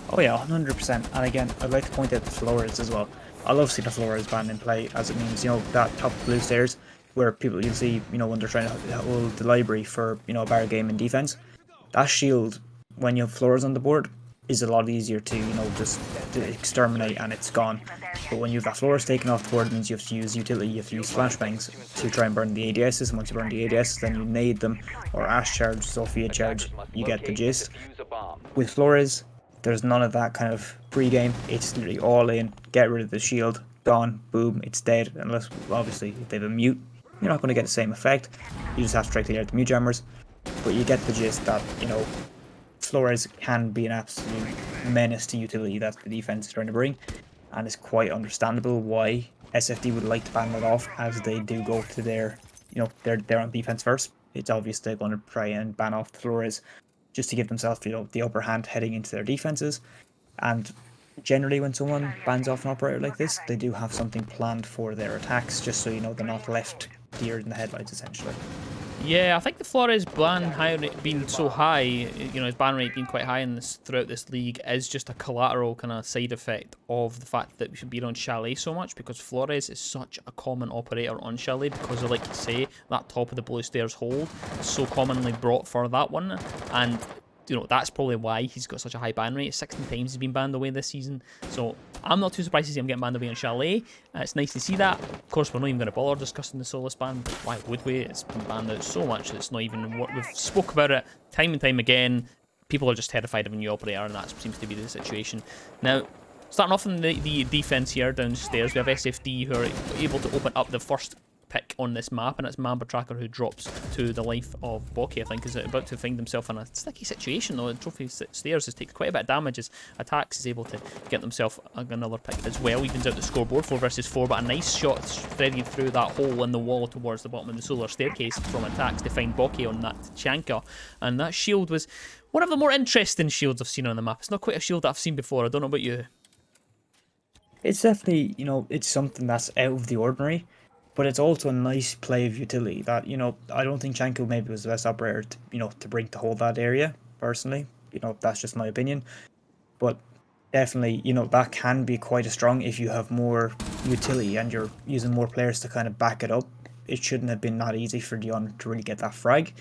Oh yeah, 100%. And again, I'd like to point out the Flores as well. I love seeing the Flores ban in play, as it means, you know, that top blue stairs where people, you'll see, you know, when they're trying to hold the library for, you know, a bar game in defense, that shield, when you have Flores on the board, is a lot easier to, you know, just to exterminate, and it's gone. But when you have that Flores taken off the board, it means you have to use utility, you have to use flashbangs to try and burn the ADSs, and once you burn the ADSs, then you nade them, or Ash charge, Sophia charge, you get the gist. With Flores, there's none of that kind of pre-game. It's literally all in, get rid of the shield, gone, boom, it's dead. Unless, obviously, if they have a mute, you're not going to get the same effect. You just have to try to clear out the mute jammers. But you get the gist that, you know, Flores can be an absolute menace to utility that the defense is trying to bring. And it's quite understandable why SFD would like to ban that off, as they do go to their, you know, they're on defense first. It's obvious they're going to try and ban off the Flores just to give themselves, you know, the upper hand heading into their defenses. And generally when someone bans off an operator like this, they do have something planned for their attacks, just so you know they're not left deer in the headlights, essentially.
Yeah, I think the Flores ban being so high, you know, his ban rate being quite high in this throughout this league, is just a collateral kind of side effect of the fact that we should be on Chalet so much, because Flores is such a common operator on Chalet, because of, like you say, that top of the blue stairs hold is so commonly brought for that one, and you know, that's probably why he's got such a high ban rate. 16 times he's been banned away this season. So I'm not too surprised to see him getting banned away on Chalet. It's nice to see that. Of course, we're not even going to bother discussing the Solus ban. Why would we? It's been banned out so much that it's not even what we've spoke about it time and time again. People are just terrified of a new operator, and that seems to be the situation. Now, starting off in the defense here downstairs, we have SFD who are able to open up the first pick on this map, and it's Mamba Tracker who drops to the life of Boki. I think is about to find himself in a sticky situation though. The trophy stairs has taken quite a bit of damage as attacks, is able to get themselves another pick as well. Evens out the scoreboard 4 versus 4, but a nice shot threading through that hole in the wall towards the bottom of the solar staircase from attacks to find Boki on that Chanka, and that shield was one of the more interesting shields I've seen on the map. It's not quite a shield that I've seen before. I don't know about you.
It's definitely, you know, it's something that's out of the ordinary. But it's also a nice play of utility that, you know, I don't think Chanko maybe was the best operator to, you know, to bring to hold that area, personally. You know, that's just my opinion. But definitely, you know, that can be quite a strong if you have more utility and you're using more players to kind of back it up. It shouldn't have been that easy for Dion to really get that frag.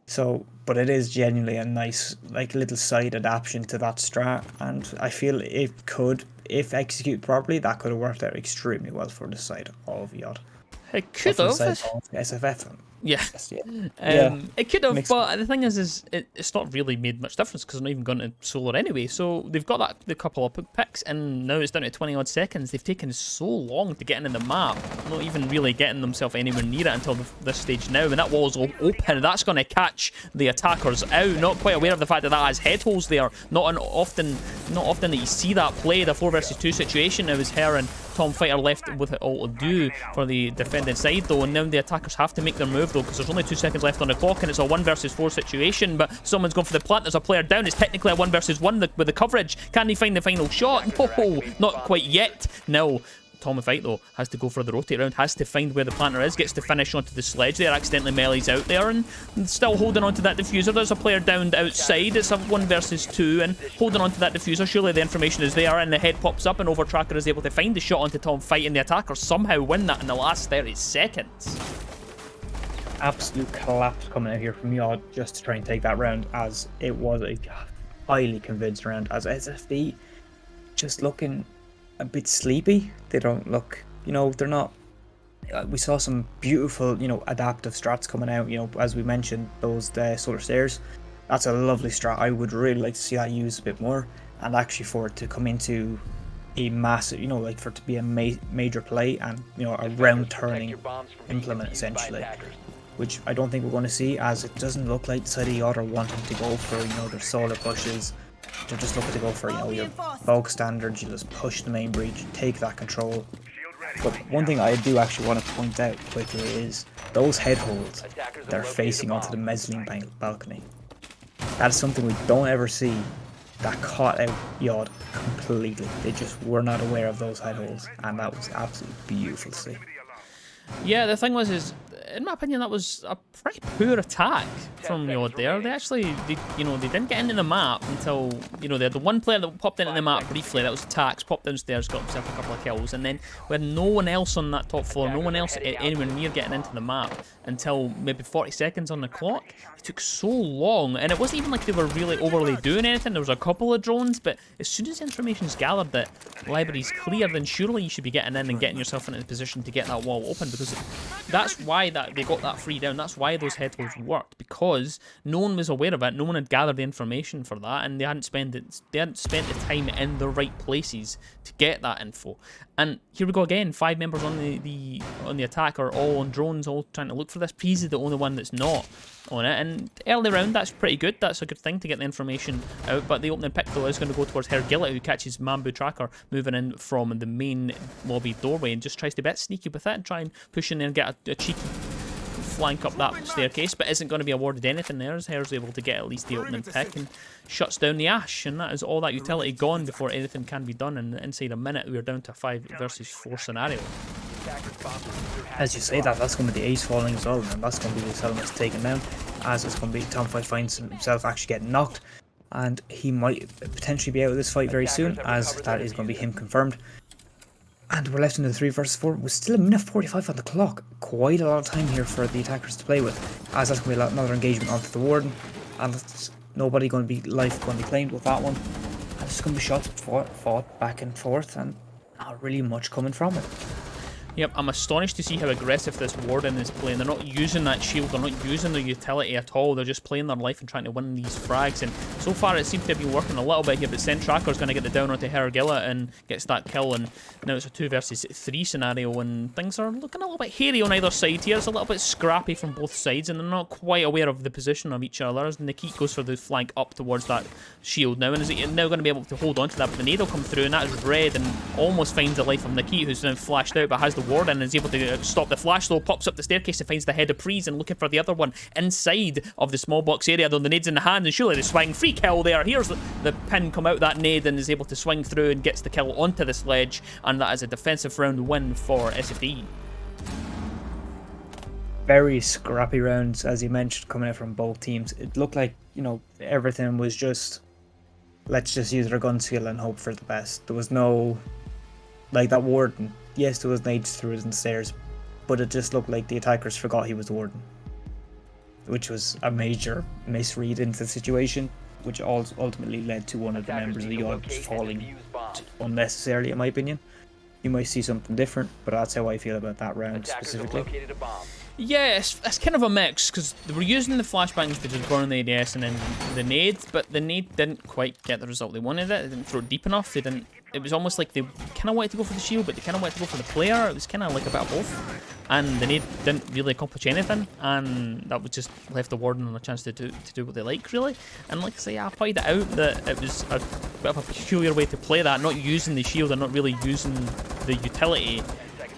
So, but it is genuinely a nice, like, little side adaptation to that strat. And I feel it could, if executed properly, that could have worked out extremely well for the side of Yod.
It could have.
SFF.
Yeah.
Yes, yeah.
It could have, but the thing is it's not really made much difference because they're not even going to solar anyway. So they've got the couple of picks, and now it's down to 20 odd seconds. They've taken so long to get into the map, not even really getting themselves anywhere near it until this stage now. And that wall's open. That's going to catch the attackers out. Not quite aware of the fact that that has head holes there. Not often that you see that play. The 4 versus 2 situation now is her and Tom Fighter left with it all to do for the defending side though, and now the attackers have to make their move though, because there's only 2 seconds left on the clock, and it's a 1 versus 4 situation, but someone's going for the plant. There's a player down. It's technically a 1 versus 1 with the coverage. Can he find the final shot? No, not quite yet. No. Tom Fight though has to go for the rotate round, has to find where the planter is, gets to finish onto the sledge there, accidentally melees out there, and still holding onto that diffuser. There's a player down outside. It's a 1 versus 2, and holding onto that diffuser. Surely the information is there, and the head pops up, and Overtracker is able to find the shot onto Tom Fight, and the attackers somehow win that in the last 30 seconds.
Absolute collapse coming out here from Yod just to try and take that round, as it was a highly convinced round, as SFD just looking a bit sleepy. They don't look, you know, they're not, we saw some beautiful, you know, adaptive strats coming out, you know, as we mentioned, those solar stairs. That's a lovely strat. I would really like to see that used a bit more, and actually for it to come into a massive, you know, like for it to be a major play, and, you know, a round turning implement essentially, which I don't think we're going to see, as it doesn't look like the side of Yod are wanting to go for, you know, their solar pushes They're just looking to go for, you know, your bulk standards. You just push the main breach, take that control. But one thing I do actually want to point out quickly is those head holes they're facing onto the mezzanine balcony. That is something we don't ever see. That caught out Yod completely. They just were not aware of those head holes, and that was absolutely beautiful to see.
Yeah, the thing was, in my opinion, that was a pretty poor attack from Yod there. They actually, they didn't get into the map until, they had the one player that popped into the map briefly, that was Tax, popped downstairs, got himself a couple of kills, and then we had no one else on that top floor, no one else anywhere near getting into the map until maybe 40 seconds on the clock. It took so long, and it wasn't even like they were really overly doing anything. There was a couple of drones, but as soon as information's gathered that library's clear, then surely you should be getting in and getting yourself into the position to get that wall open, because that's why they got that free down. That's why those head holes worked, because no one was aware of it, no one had gathered the information for that, and they hadn't spent the time in the right places to get that info. And here we go again, 5 members on the attack are all on drones, all trying to look for this. Peas is the only one that's not on it, and early round that's pretty good. That's a good thing to get the information out, but the opening pick though is going to go towards Herr Gillett, who catches Mambu Tracker moving in from the main lobby doorway and just tries to be a bit sneaky with it and try and push in there and get a cheeky flank up that staircase, but isn't going to be awarded anything there, as Herr's able to get at least the opening pick and shuts down the Ash, and that is all that utility gone before anything can be done, and inside a minute we're down to a 5 versus 4 scenario.
As you say that's going to be the ace falling as well, and that's going to be the Selmas taken down, as it's going to be Tomfight finds himself actually getting knocked, and he might potentially be out of this fight very soon, as that is going to be him confirmed. And we're left in the 3 versus 4 with still a minute 45 on the clock. Quite a lot of time here for the attackers to play with, as that's going to be another engagement onto the Warden, and that's nobody going to be life going to be claimed with that one. And it's going to be shots fought back and forth, and not really much coming from it.
Yep, I'm astonished to see how aggressive this Warden is playing. They're not using that shield, they're not using their utility at all. They're just playing their life and trying to win these frags. And so far it seems to have been working a little bit here, but Send Tracker's going to get the down onto Herr Gillett and gets that kill. And now it's a 2 versus 3 scenario, and things are looking a little bit hairy on either side here. It's a little bit scrappy from both sides, and they're not quite aware of the position of each other. As Nikit goes for the flank up towards that shield now, and is he now going to be able to hold on to that? But the nade will come through, and that is red and almost finds the life of Nikit, who's now flashed out but has the Warden and is able to stop the flash, though. Pops up the staircase and finds the head of Prees and looking for the other one inside of the small box area, though the nade's in the hand, and surely the swing. Free kill there. Here's the pin come out that nade and is able to swing through and gets the kill onto the sledge, and that is a defensive round win for SFD.
Very scrappy rounds, as you mentioned, coming out from both teams. It looked like, everything was just, let's just use our gun skill and hope for the best. There was no, like that Warden. Yes, there was nades through the stairs, but it just looked like the attackers forgot he was the Warden, which was a major misread into the situation, which ultimately led to one of the members of the Yod falling unnecessarily, in my opinion. You might see something different, but that's how I feel about that round specifically.
Yeah, it's kind of a mix, because they were using the flashbangs to just burn the ADS and then the nade, but the nade didn't quite get the result they wanted. They didn't throw it deep enough. It was almost like they kind of wanted to go for the shield, but they kind of wanted to go for the player. It was kind of like a bit of both. And the nade didn't really accomplish anything, and that was just left the Warden on a chance to do what they like, really. And like I say, I pointed it out that it was a bit of a peculiar way to play that, not using the shield and not really using the utility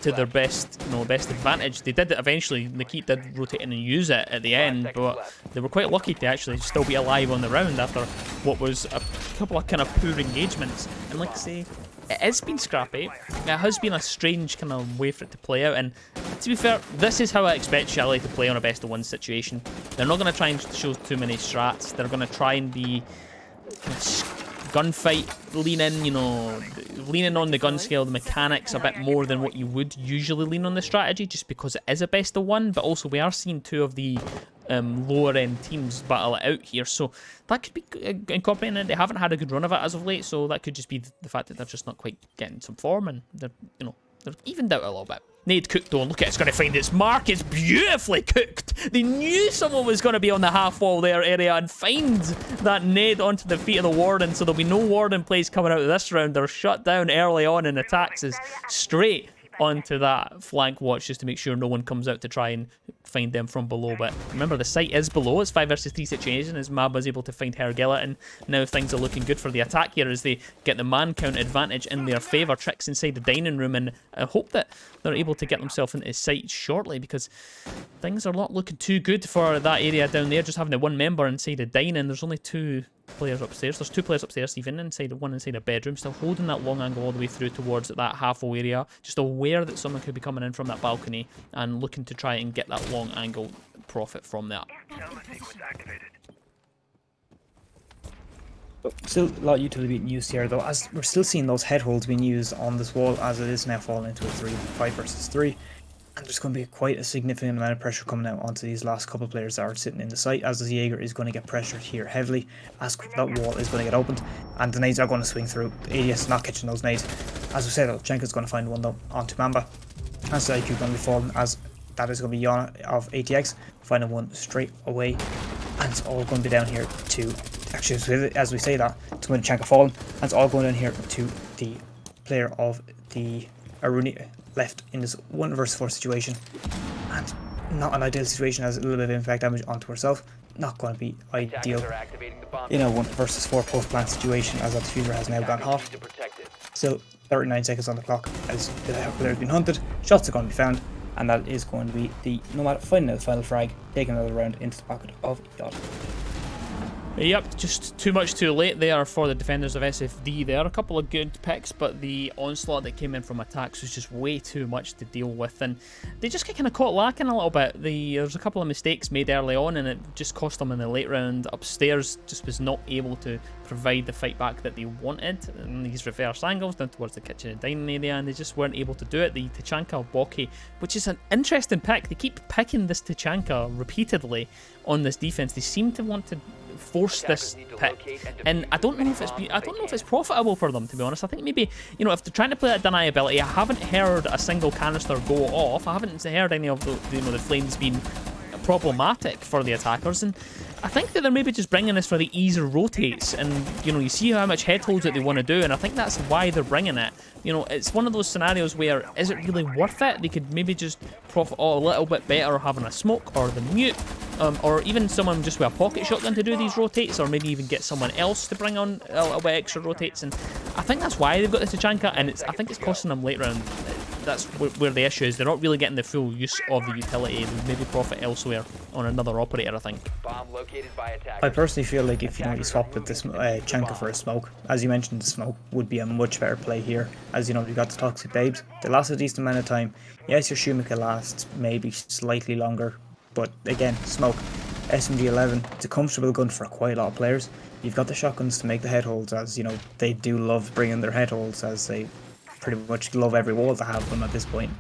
to their best advantage. They did it eventually. Nikit did rotate in and use it at the end, but they were quite lucky to actually still be alive on the round after what was a couple of kind of poor engagements. And like I say, it has been scrappy. It has been a strange kind of way for it to play out, and to be fair, this is how I expect Shelly to play on a best of 1 situation. They're not going to try and show too many strats. They're going to try and be kind of gunfight, leaning on the gun scale, the mechanics a bit more than what you would usually lean on the strategy, just because it is a best of 1, but also we are seeing 2 of the lower end teams battle it out here, so that could be incorporating. They haven't had a good run of it as of late, so that could just be the fact that they're just not quite getting some form, and they're evened out a little bit. Nade cooked though, and look at it's going to find its mark. It's beautifully cooked. They knew someone was going to be on the half wall there area and find that nade onto the feet of the Warden, so there'll be no Warden plays coming out of this round. They're shut down early on, and attacks is straight onto that flank watch just to make sure no one comes out to try and find them from below. But remember, the site is below. It's 5 versus 3 situation as Maba's able to find Hergilla, and now things are looking good for the attack here as they get the man count advantage in their favour. Tricks inside the dining room, and I hope that they're able to get themselves into site shortly because things are not looking too good for that area down there. Just having the one member inside a dining, there's only 2 players upstairs. There's 2 players upstairs, even one inside a bedroom, still holding that long angle all the way through towards that half-wall area, just aware that someone could be coming in from that balcony and looking to try and get that long angle profit from that.
Still a lot of utility being used here, though, as we're still seeing those head holds being used on this wall as it is now falling into a 5 versus 3. And there's going to be quite a significant amount of pressure coming out onto these last couple of players that are sitting in the site, as the Jaeger is going to get pressured here heavily, as that wall is going to get opened, and the nades are going to swing through. The ADS is not catching those nades. As we said, Chenko's going to find one, though, onto Mamba. As the IQ going to be falling, as that is going to be Yana of ATX, finding one straight away, and it's all going to be down here to, actually, as we say that, it's going to Chenko falling, and it's all going down here to the player of the Aruni left in this 1 versus 4 situation, and not an ideal situation, as a little bit of impact damage onto herself. Not going to be ideal in a 1 versus 4 post plant situation, as that diffuser has now gone hot. Still 39 seconds on the clock as the player has been hunted, shots are going to be found, and that is going to be the Nomad finding the final frag, taking another round into the pocket of Yacht.
Yep, just too much too late there for the defenders of SFD there. A couple of good picks, but the onslaught that came in from attacks was just way too much to deal with, and they just get kind of caught lacking a little bit. There's a couple of mistakes made early on, and it just cost them in the late round. Upstairs just was not able to provide the fight back that they wanted in these reverse angles down towards the kitchen and dining area, and they just weren't able to do it. The Tachanka of Boki, which is an interesting pick. They keep picking this Tachanka repeatedly on this defense. They seem to want to force this pick, and I don't know if it's profitable for them, to be honest. I think maybe, you know, if they're trying to play that deniability, I haven't heard a single canister go off. I haven't heard any of the, you know, the flames being problematic for the attackers, and I think that they're maybe just bringing this for the ease of rotates, and you know, you see how much head holds that they want to do, and I think that's why they're bringing it. You know, it's one of those scenarios where, is it really worth it? They could maybe just profit a little bit better having a smoke or the mute, or even someone just with a pocket shotgun to do these rotates, or maybe even get someone else to bring on a little bit extra rotates, and I think that's why they've got the Tachanka, and I think it's costing them late round. That's where the issue is. They're not really getting the full use of the utility. They maybe profit elsewhere on another operator, I think.
I personally feel like if you swap with this Chanka for a smoke, as you mentioned, the smoke would be a much better play here. As you know, you got the Toxic Babes. They last a decent amount of time. Yes, your Shumika lasts maybe slightly longer, but again, smoke. SMG-11, it's a comfortable gun for quite a lot of players. You've got the shotguns to make the head holds, as you know, they do love bringing their head holds, as they pretty much love every wall to have them at this point.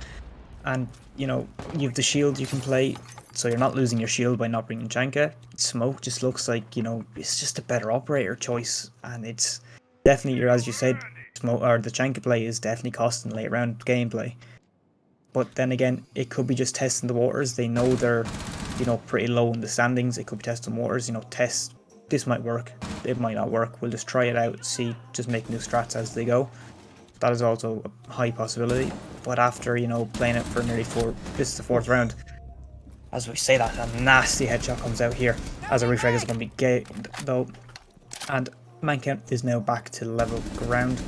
And you know, you have the shield you can play, so you're not losing your shield by not bringing Chanka. Smoke just looks like, you know, it's just a better operator choice, and it's definitely, as you said, smoke or the Chanka play is definitely costing late round gameplay. But then again, it could be just testing the waters. They know they're, you know, pretty low in the standings. It could be testing waters, you know, test, this might work, it might not work, we'll just try it out, see, just make new strats as they go. That is also a high possibility, but after, you know, playing it for nearly this is the 4th round, as we say that, a nasty headshot comes out here, as a refrag is going to be gained though, and man count is now back to level ground,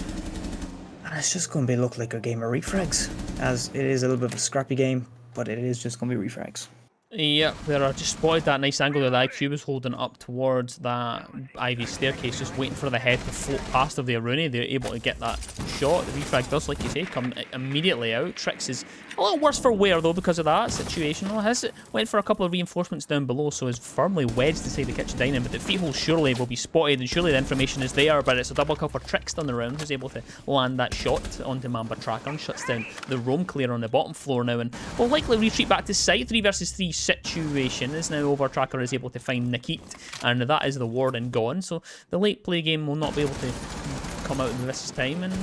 and it's just going to look like a game of refrags, as it is a little bit of a scrappy game, but it is just going to be refrags.
Yep, there I just spotted that nice angle that the IQ was holding up towards that ivy staircase, just waiting for the head to float past of the Aruni. They're able to get that shot. The refrag does, like you say, come immediately out. Trix is a little worse for wear though because of that situation. His went for a couple of reinforcements down below, so is firmly wedged inside the kitchen dining, but the feet hole surely will be spotted, and surely the information is there, but it's a double kill for Trix on the round, who's able to land that shot onto Mamba Tracker and shuts down the roam clear on the bottom floor now, and will likely retreat back to site. 3 versus 3 situation is now over. Tracker is able to find Nikit, and that is the warden gone, so the late play game will not be able to come out this time, and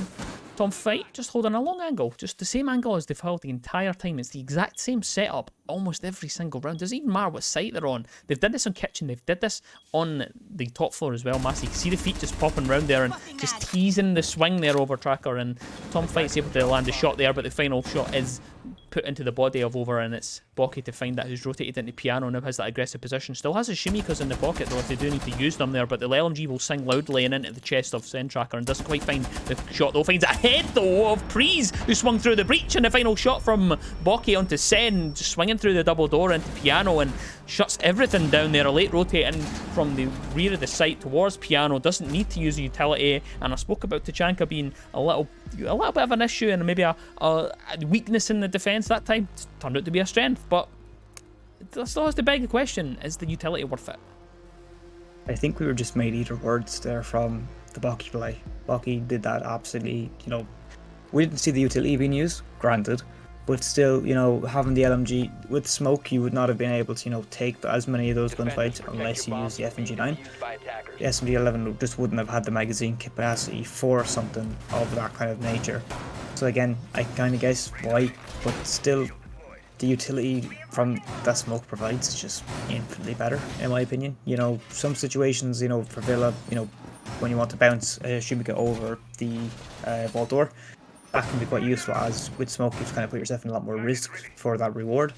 Tom Fight just holding a long angle, just the same angle as they've held the entire time. It's the exact same setup almost every single round. Doesn't even matter what site they're on. They've did this on Kitchen. They've did this on the top floor as well, Massey. You can see the feet just popping around there and just teasing the swing there over Tracker. And Tom Fight's able to land a shot there, but the final shot is put into the body of Over, and it's Bocky to find that, who's rotated into Piano, now has that aggressive position. Still has his Shimikas in the pocket though if they do need to use them there, but the LMG will sing loudly and into the chest of Tracker and doesn't quite find the shot though. Finds a head though of Prees, who swung through the breach, and the final shot from Bocky onto Sen, just swinging through the double door into Piano and shuts everything down there. A late rotating from the rear of the site towards Piano, doesn't need to use a utility, and I spoke about Tachanka being a little bit of an issue and maybe a weakness in the defence that time. It's turned out to be a strength, but it still has to beg the question, is the utility worth it?
I think we were just made eater words there from the Bocky play. Bocky did that absolutely, we didn't see the utility being used, granted, but still, having the LMG with smoke, you would not have been able to, take as many of those gunfights unless you used the FMG9. The SMG11 just wouldn't have had the magazine capacity for something of that kind of nature. So again, I kind of guess why, but still, the utility from that smoke provides is just infinitely better, in my opinion. Some situations, for Villa, when you want to bounce Shimika over the vault door, that can be quite useful, as with smoke you kind of put yourself in a lot more risk for that reward.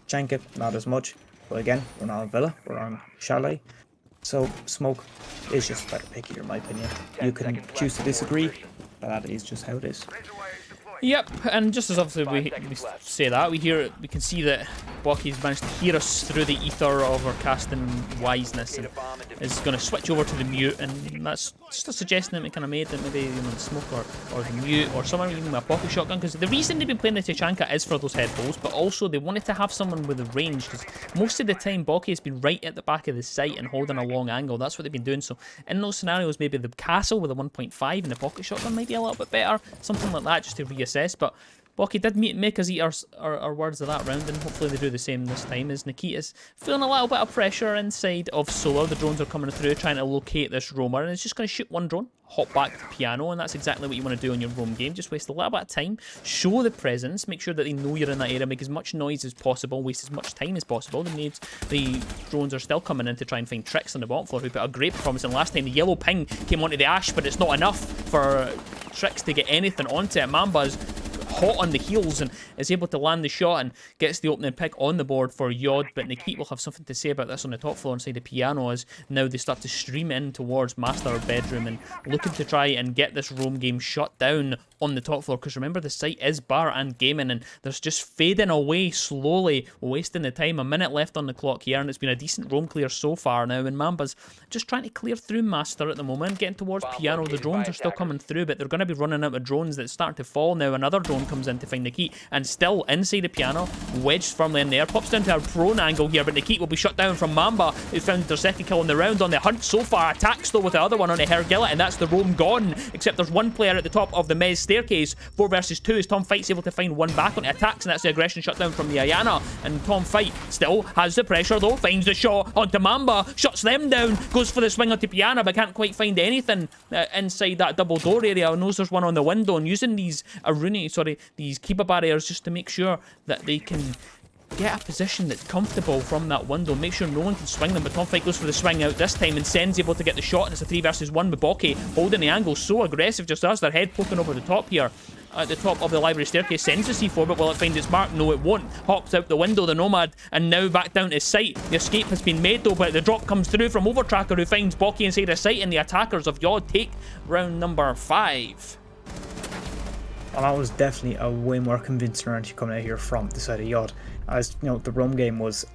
Chanka, not as much, but again, we're not on Villa, we're on Chalet, so smoke is just a better pick here, in my opinion. You can choose to disagree, but that is just how it is.
Yep, and just as obviously we say that, we can see that Bocky's managed to hear us through the ether of our casting wiseness and is going to switch over to the mute, and that's just a suggestion that we kind of made, that maybe the smoke or the mute or someone even with a pocket shotgun, because the reason they've been playing the Tachanka is for those head holes, but also they wanted to have someone with a range, because most of the time Bocky has been right at the back of the site and holding a long angle. That's what they've been doing. So in those scenarios, maybe the castle with a 1.5 and the pocket shotgun might be a little bit better, something like that, just to reassess. But Bocky did make us eat our words of that round, and hopefully they do the same this time, as Nikita's feeling a little bit of pressure inside of Solar. The drones are coming through trying to locate this roamer, and it's just going to shoot one drone, hop back to Piano, and that's exactly what you want to do on your roam game. Just waste a little bit of time, show the presence, make sure that they know you're in that area, make as much noise as possible, waste as much time as possible. The drones are still coming in to try and find Tricks on the bottom floor, who put a great performance in last time. The yellow ping came onto the Ash, but it's not enough for Tricks to get anything onto it. Mamba's hot on the heels and is able to land the shot and gets the opening pick on the board for Yod, but Nikit will have something to say about this on the top floor inside the Piano, as now they start to stream in towards Master Bedroom and looking to try and get this roam game shut down on the top floor, because remember, the site is bar and gaming, and there's just fading away slowly, wasting the time. A minute left on the clock here, and it's been a decent roam clear so far now, and Mamba's just trying to clear through Master at the moment, getting towards Piano. The drones are still coming through, but they're going to be running out of drones that start to fall now. Another drone comes in to find Nikit, and still inside the Piano, wedged firmly in there, pops down to a prone angle here, but Nikit will be shut down from Mamba, who found their second kill in the round on the hunt so far. Attacks though with the other one on the Hergilla, and that's the roam gone, except there's one player at the top of the Mez staircase. 4 versus 2 as Tom Fight's able to find one back on the attacks, and that's the aggression shut down from the Ayana, and Tom Fight still has the pressure though, finds the shot onto Mamba, shuts them down, goes for the swing onto Piana, but can't quite find anything inside that double door area. Knows there's one on the window, and using these these Kiba barriers just to make sure that they can get a position that's comfortable from that window, make sure no one can swing them. But Tom Fight goes for the swing out this time, and Sen's able to get the shot, and it's a 3 versus 1 with Bocky holding the angle so aggressive, just as their head poking over the top here. At the top of the library staircase, sends the C4, but will it find its mark? No, it won't. Hops out the window, the Nomad, and now back down to site. The escape has been made though, but the drop comes through from Overtracker, who finds Bocky inside the site, and the attackers of Yod take round number 5.
And that was definitely a way more convincing round coming out here from the side of Yod. As you know, the roam game was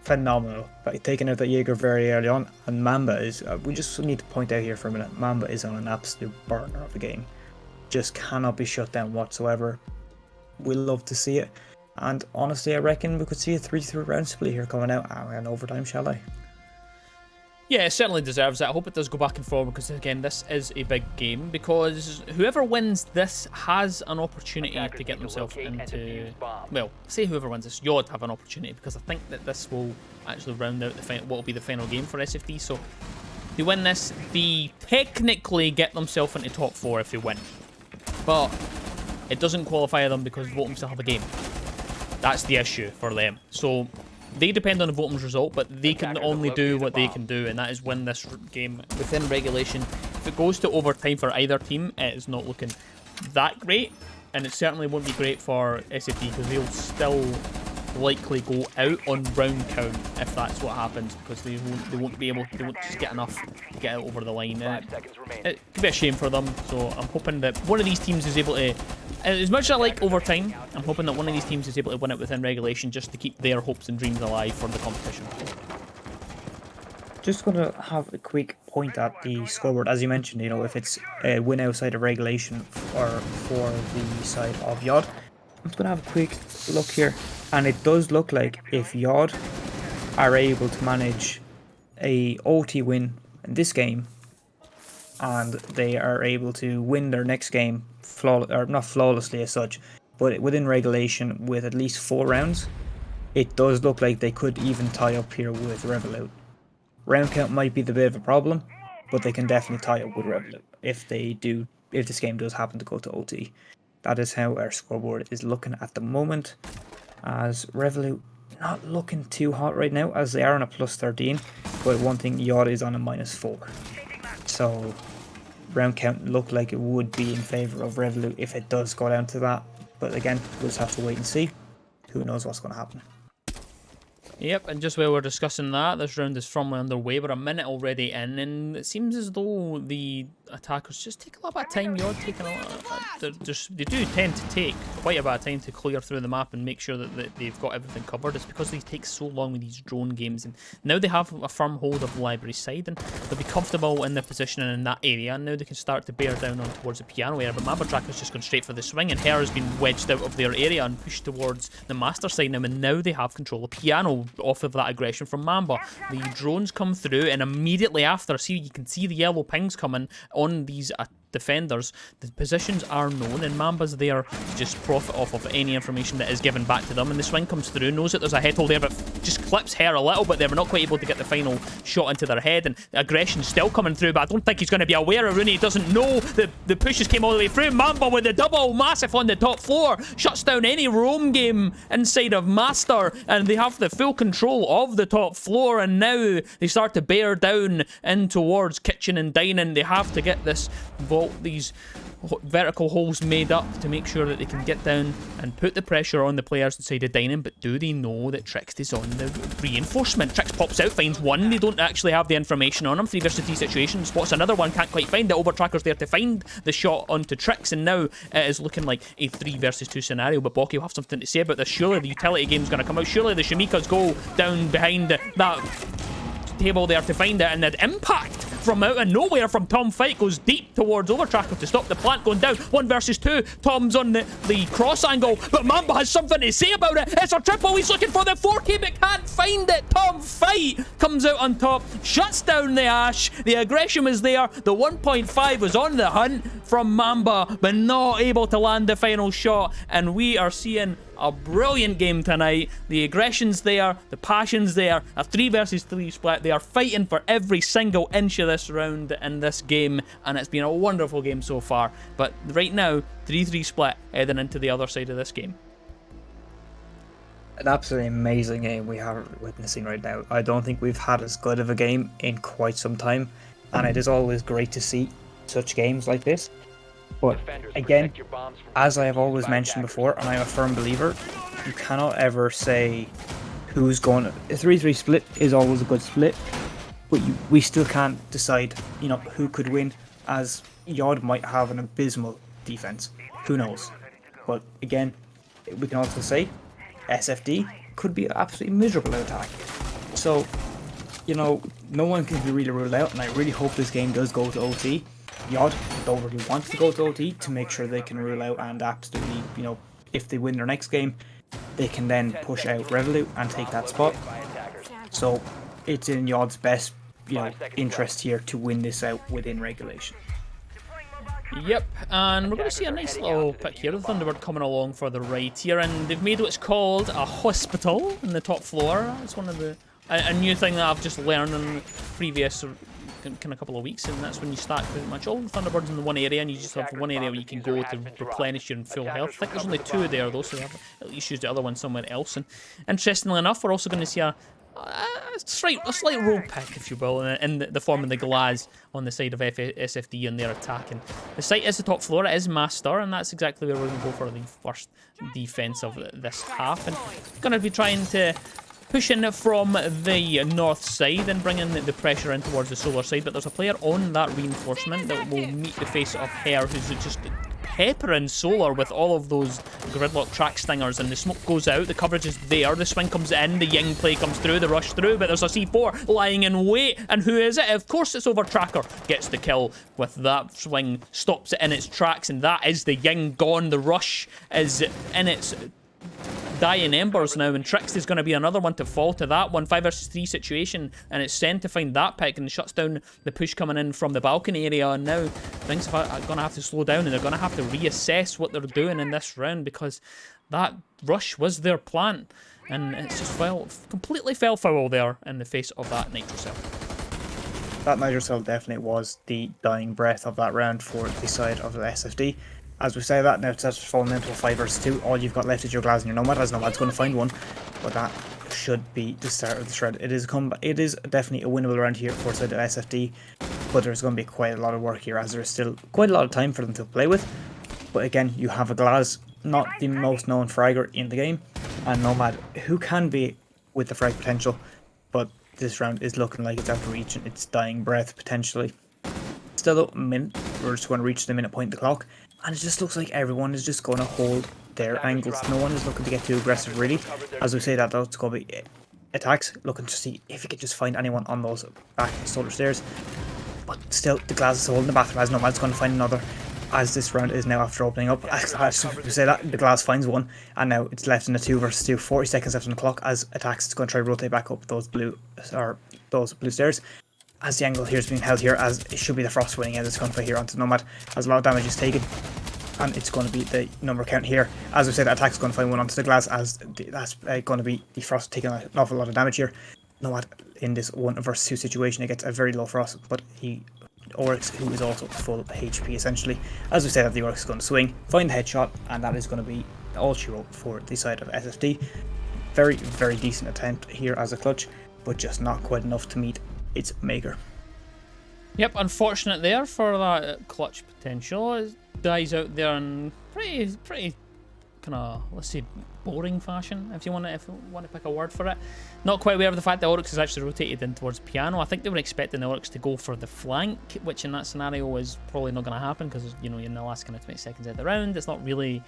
phenomenal, by taking out that Jaeger very early on, and Mamba is, we just need to point out here for a minute, Mamba is on an absolute burner of a game. Just cannot be shut down whatsoever. We love to see it, and honestly I reckon we could see a 3-3 round split here coming out and overtime, shall I?
Yeah, it certainly deserves it. I hope it does go back and forward, because again, this is a big game, because whoever wins this has an opportunity to get themselves into, well, say whoever wins this, Yod have an opportunity, because I think that this will actually round out what will be the final game for SFD. So they win this, they technically get themselves into top 4 if they win, but it doesn't qualify them because Votem still have a game. That's the issue for them. So they depend on the voting's result, but they can only do what they can do, and that is win this game within regulation. If it goes to overtime for either team, it is not looking that great, and it certainly won't be great for SAP because they'll still likely go out on round count if that's what happens, because they won't just get enough to get it over the line. It could be a shame for them, so I'm hoping that one of these teams is able to, as much as I like overtime, I'm hoping that one of these teams is able to win it within regulation just to keep their hopes and dreams alive for the competition.
Just going to have a quick point at the scoreboard. As you mentioned, you know, if it's a win outside of regulation or for the side of Yod, I'm just going to have a quick look here. And it does look like if Yod are able to manage a OT win in this game, and they are able to win their next game, or not flawlessly as such, but within regulation with at least 4 rounds, it does look like they could even tie up here with Revolut. Round count might be the bit of a problem, but they can definitely tie up with Revolut if this game does happen to go to OT. That is how our scoreboard is looking at the moment, as Revolut not looking too hot right now, as they are on a +13, but one thing, Yod is on a -4. So round count looked like it would be in favour of Revolut if it does go down to that, but again, we'll just have to wait and see. Who knows what's going to happen.
Yep, and just while we're discussing that, this round is firmly underway. We're a minute already in, and it seems as though the attackers just take a little bit of time. You're taking they do tend to take quite a bit of time to clear through the map and make sure that they've got everything covered. It's because they take so long with these drone games, and now they have a firm hold of the library side, and they'll be comfortable in their position and in that area, and now they can start to bear down on towards the piano area. But Mamba Tracker's just gone straight for the swing, and Hare has been wedged out of their area and pushed towards the master side now, and now they have control of piano off of that aggression from Mamba. The drones come through, and immediately after, you can see the yellow pings coming on these defenders. The positions are known, and Mamba's there to just profit off of any information that is given back to them. And the swing comes through, knows that there's a head hold there, but just clips Hare a little bit there. We're not quite able to get the final shot into their head, and the aggression's still coming through, but I don't think he's going to be aware of Rooney. He doesn't know that the pushes came all the way through. Mamba with the double massive on the top floor shuts down any roam game inside of Master, and they have the full control of the top floor, and now they start to bear down in towards kitchen and dining. They have to get this these vertical holes made up to make sure that they can get down and put the pressure on the players inside of dining. But do they know that Trix is on the reinforcement? Trix pops out, finds one. They don't actually have the information on him. 3 versus 3 situation. Spots another one, can't quite find it. Overtracker's there to find the shot onto Trix, and now it is looking like a 3 versus 2 scenario. But Bocky will have something to say about this. Surely the utility game's going to come out. Surely the Shimikas go down behind that table there to find it, and the impact from out of nowhere from Tom Fight goes deep towards Overtracker to stop the plant going down. 1 versus 2. Tom's on the cross angle, but Mamba has something to say about it. It's a triple. He's looking for the 4K but can't find it. Tom Fight comes out on top, shuts down the Ash. The aggression was there. The 1.5 was on the hunt from Mamba, but not able to land the final shot. And we are seeing a brilliant game tonight. The aggression's there, the passion's there, a 3 versus 3 split. They are fighting for every single inch of this round in this game, and it's been a wonderful game so far. But right now, 3-3 split heading into the other side of this game.
An absolutely amazing game we are witnessing right now. I don't think we've had as good of a game in quite some time, and it is always great to see such games like this. But again, as I have always mentioned before, and I'm a firm believer, you cannot ever say who's going. A 3-3 split is always a good split, but we still can't decide, you know, who could win, as Yod might have an abysmal defense. Who knows? But again, we can also say SFD could be absolutely miserable at attack. So, you know, no one can be really ruled out, and I really hope this game does go to OT. Yod don't really want to go to OT to make sure they can rule out, and absolutely, you know, if they win their next game, they can then push out Revolut and take that spot. So it's in Yod's best, you know, interest here to win this out within regulation.
Yep, and we're going to see a nice little pick here. The Thunderbird coming along for the right here, and they've made what's called a hospital in the top floor. It's one of the a new thing that I've just learned in previous kind of couple of weeks, and that's when you stack pretty much all the Thunderbirds in the one area, and you just have one area where you can go to replenish your full health. I think there's only 2 there though, so have at least use the other one somewhere else. And interestingly enough, we're also going to see a slight roll pick, if you will, in the form of the Glaz on the side of SFD and their attack. And the site is the top floor, it is Master, and that's exactly where we're going to go for the first defense of this half. And going to be trying to push in from the north side and bring in the pressure in towards the solar side. But there's a player on that reinforcement that will meet the face of her, who's just peppering solar with all of those gridlock track stingers, and the smoke goes out, the coverage is there, the swing comes in, the Ying play comes through, the rush through, but there's a C4 lying in wait, and who is it? Of course it's over Tracker. Gets the kill with that swing, stops it in its tracks, and that is the Ying gone. The rush is in its dying embers now, and Trix is going to be another one to fall to that one. 5 versus 3 situation, and it's sent to find that pick, and shuts down the push coming in from the balcony area. And now things are going to have to slow down, and they're going to have to reassess what they're doing in this round, because that rush was their plan, and it's just completely fell foul there in the face of that Nitro Cell.
That Nitro Cell definitely was the dying breath of that round for the side of the SFD. As we say that, now it's fallen into a 5 versus 2. All you've got left is your Glaz and your Nomad, as Nomad's going to find one. But that should be the start of the shred. It is definitely a winnable round here for the side of SFD. But there's going to be quite a lot of work here, as there is still quite a lot of time for them to play with. But again, you have a Glaz, not the most known fragger in the game, and Nomad, who can be with the frag potential. But this round is looking like it's out of reach and it's dying breath potentially. Still a minute, we're just going to reach the minute point in the clock. And it just looks like everyone is just going to hold their angles. No one is looking to get too aggressive, really. As we say that, though, it's going to be attacks, looking to see if you can just find anyone on those back solar stairs. But still, the Glaz is holding the bathroom, as Nomad's going to find another, as this round is now after opening up. As we say that, the Glaz finds one, and now it's left in a 2 versus 2. 40 seconds left on the clock, as attacks is going to try to rotate back up those blue stairs. As the angle here is being held here, as it should be the Frost winning, as it's going to play here onto Nomad, as a lot of damage is taken, and it's going to be the number count here. As we said, the attack's going to find one onto the Glaz, as that's going to be the Frost taking an awful lot of damage here. Nomad in this 1 versus 2 situation, he gets a very low Frost, but Oryx, who is also full HP essentially. As we said, that the Oryx is going to swing, find the headshot, and that is going to be all she wrote for the side of SFD. Very, very decent attempt here as a clutch, but just not quite enough to meet its maker.
Yep, unfortunate there for that clutch potential. It dies out there in pretty kind of, let's say, boring fashion, if you want to pick a word for it. Not quite aware of the fact that Oryx is actually rotated in towards Piano. I think they were expecting the Oryx to go for the flank, which in that scenario is probably not going to happen, because you're in the last kind of 20 seconds of the round. It's not really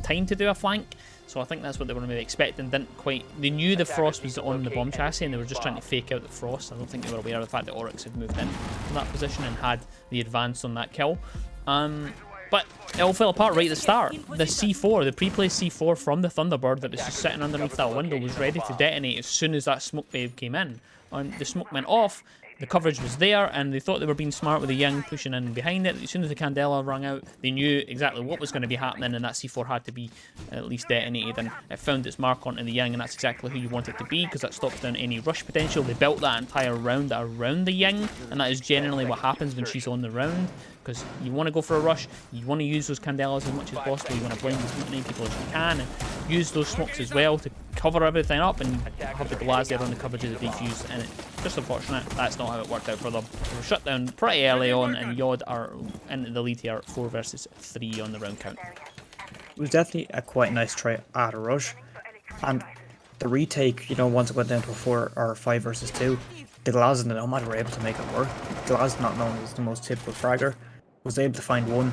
time to do a flank, so I think that's what they were maybe expecting. They knew the Frost was on the bomb chassis, and they were just trying to fake out the Frost. I don't think they were aware of the fact that Oryx had moved in from that position and had the advance on that kill. But it all fell apart right at the start. The C4, the pre-placed C4 from the Thunderbird that was just sitting underneath that window, was ready to detonate as soon as that smoke wave came in. And the smoke went off, the coverage was there, and they thought they were being smart with the Ying pushing in behind it. As soon as the Candela rang out, they knew exactly what was going to be happening, and that C4 had to be at least detonated, and it found its mark onto the Ying, and that's exactly who you want it to be, because that stops down any rush potential. They built that entire round around the Ying, and that is generally what happens when she's on the round, because you want to go for a rush, you want to use those Candelas as much as possible, you want to blind as many people as you can, and use those smokes as well to cover everything up, and have the Glaz there on the coverage of the defuse, and it's just unfortunate that's not how it worked out for them. They were shut down pretty early on, and Yod are in the lead here, 4 versus 3 on the round count.
It was definitely a quite nice try at a rush, and the retake, once it went down to a 4 or 5 versus 2, the Glaz and the Nomad were able to make it work. Glaz, not known as the most typical fragger, was able to find one,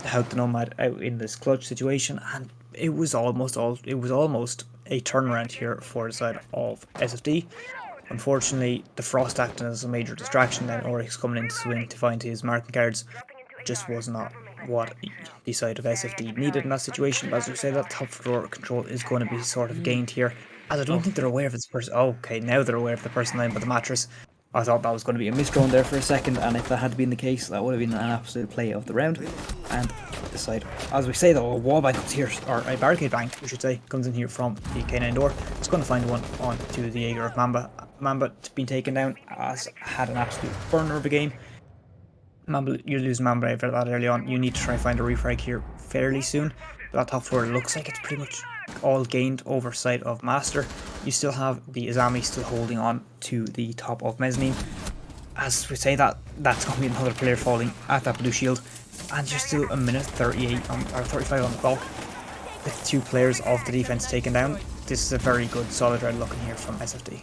help the Nomad out in this clutch situation, and it was almost a turnaround here for the side of SFD. Unfortunately, the Frost acting as a major distraction, then Oryx coming in to swing to find his marking cards, just was not what the side of SFD needed in that situation. But as we say, that top floor control is going to be sort of gained here, as I don't think they're aware of this person. Oh, okay, now they're aware of the person lying by the mattress. I thought that was going to be a misdrawn there for a second, and if that had been the case, that would have been an absolute play of the round. And this side, as we say though, a wall bank comes here, or a barricade bank, we should say, comes in here from the K9 door. It's going to find one on to the Jaeger of Mamba. Mamba being taken down, has had an absolute burner of a game. Mamba, you're losing Mamba after that early on. You need to try and find a refrag here fairly soon. But that top floor looks like it's pretty much all gained over side of Master. You still have the Izami still holding on to the top of Mezzanine. As we say that, that's going to be another player falling at that blue shield. And you're still a minute 38 on, or 35 on the clock. With 2 players of the defense taken down. This is a very good solid round looking here from SFD.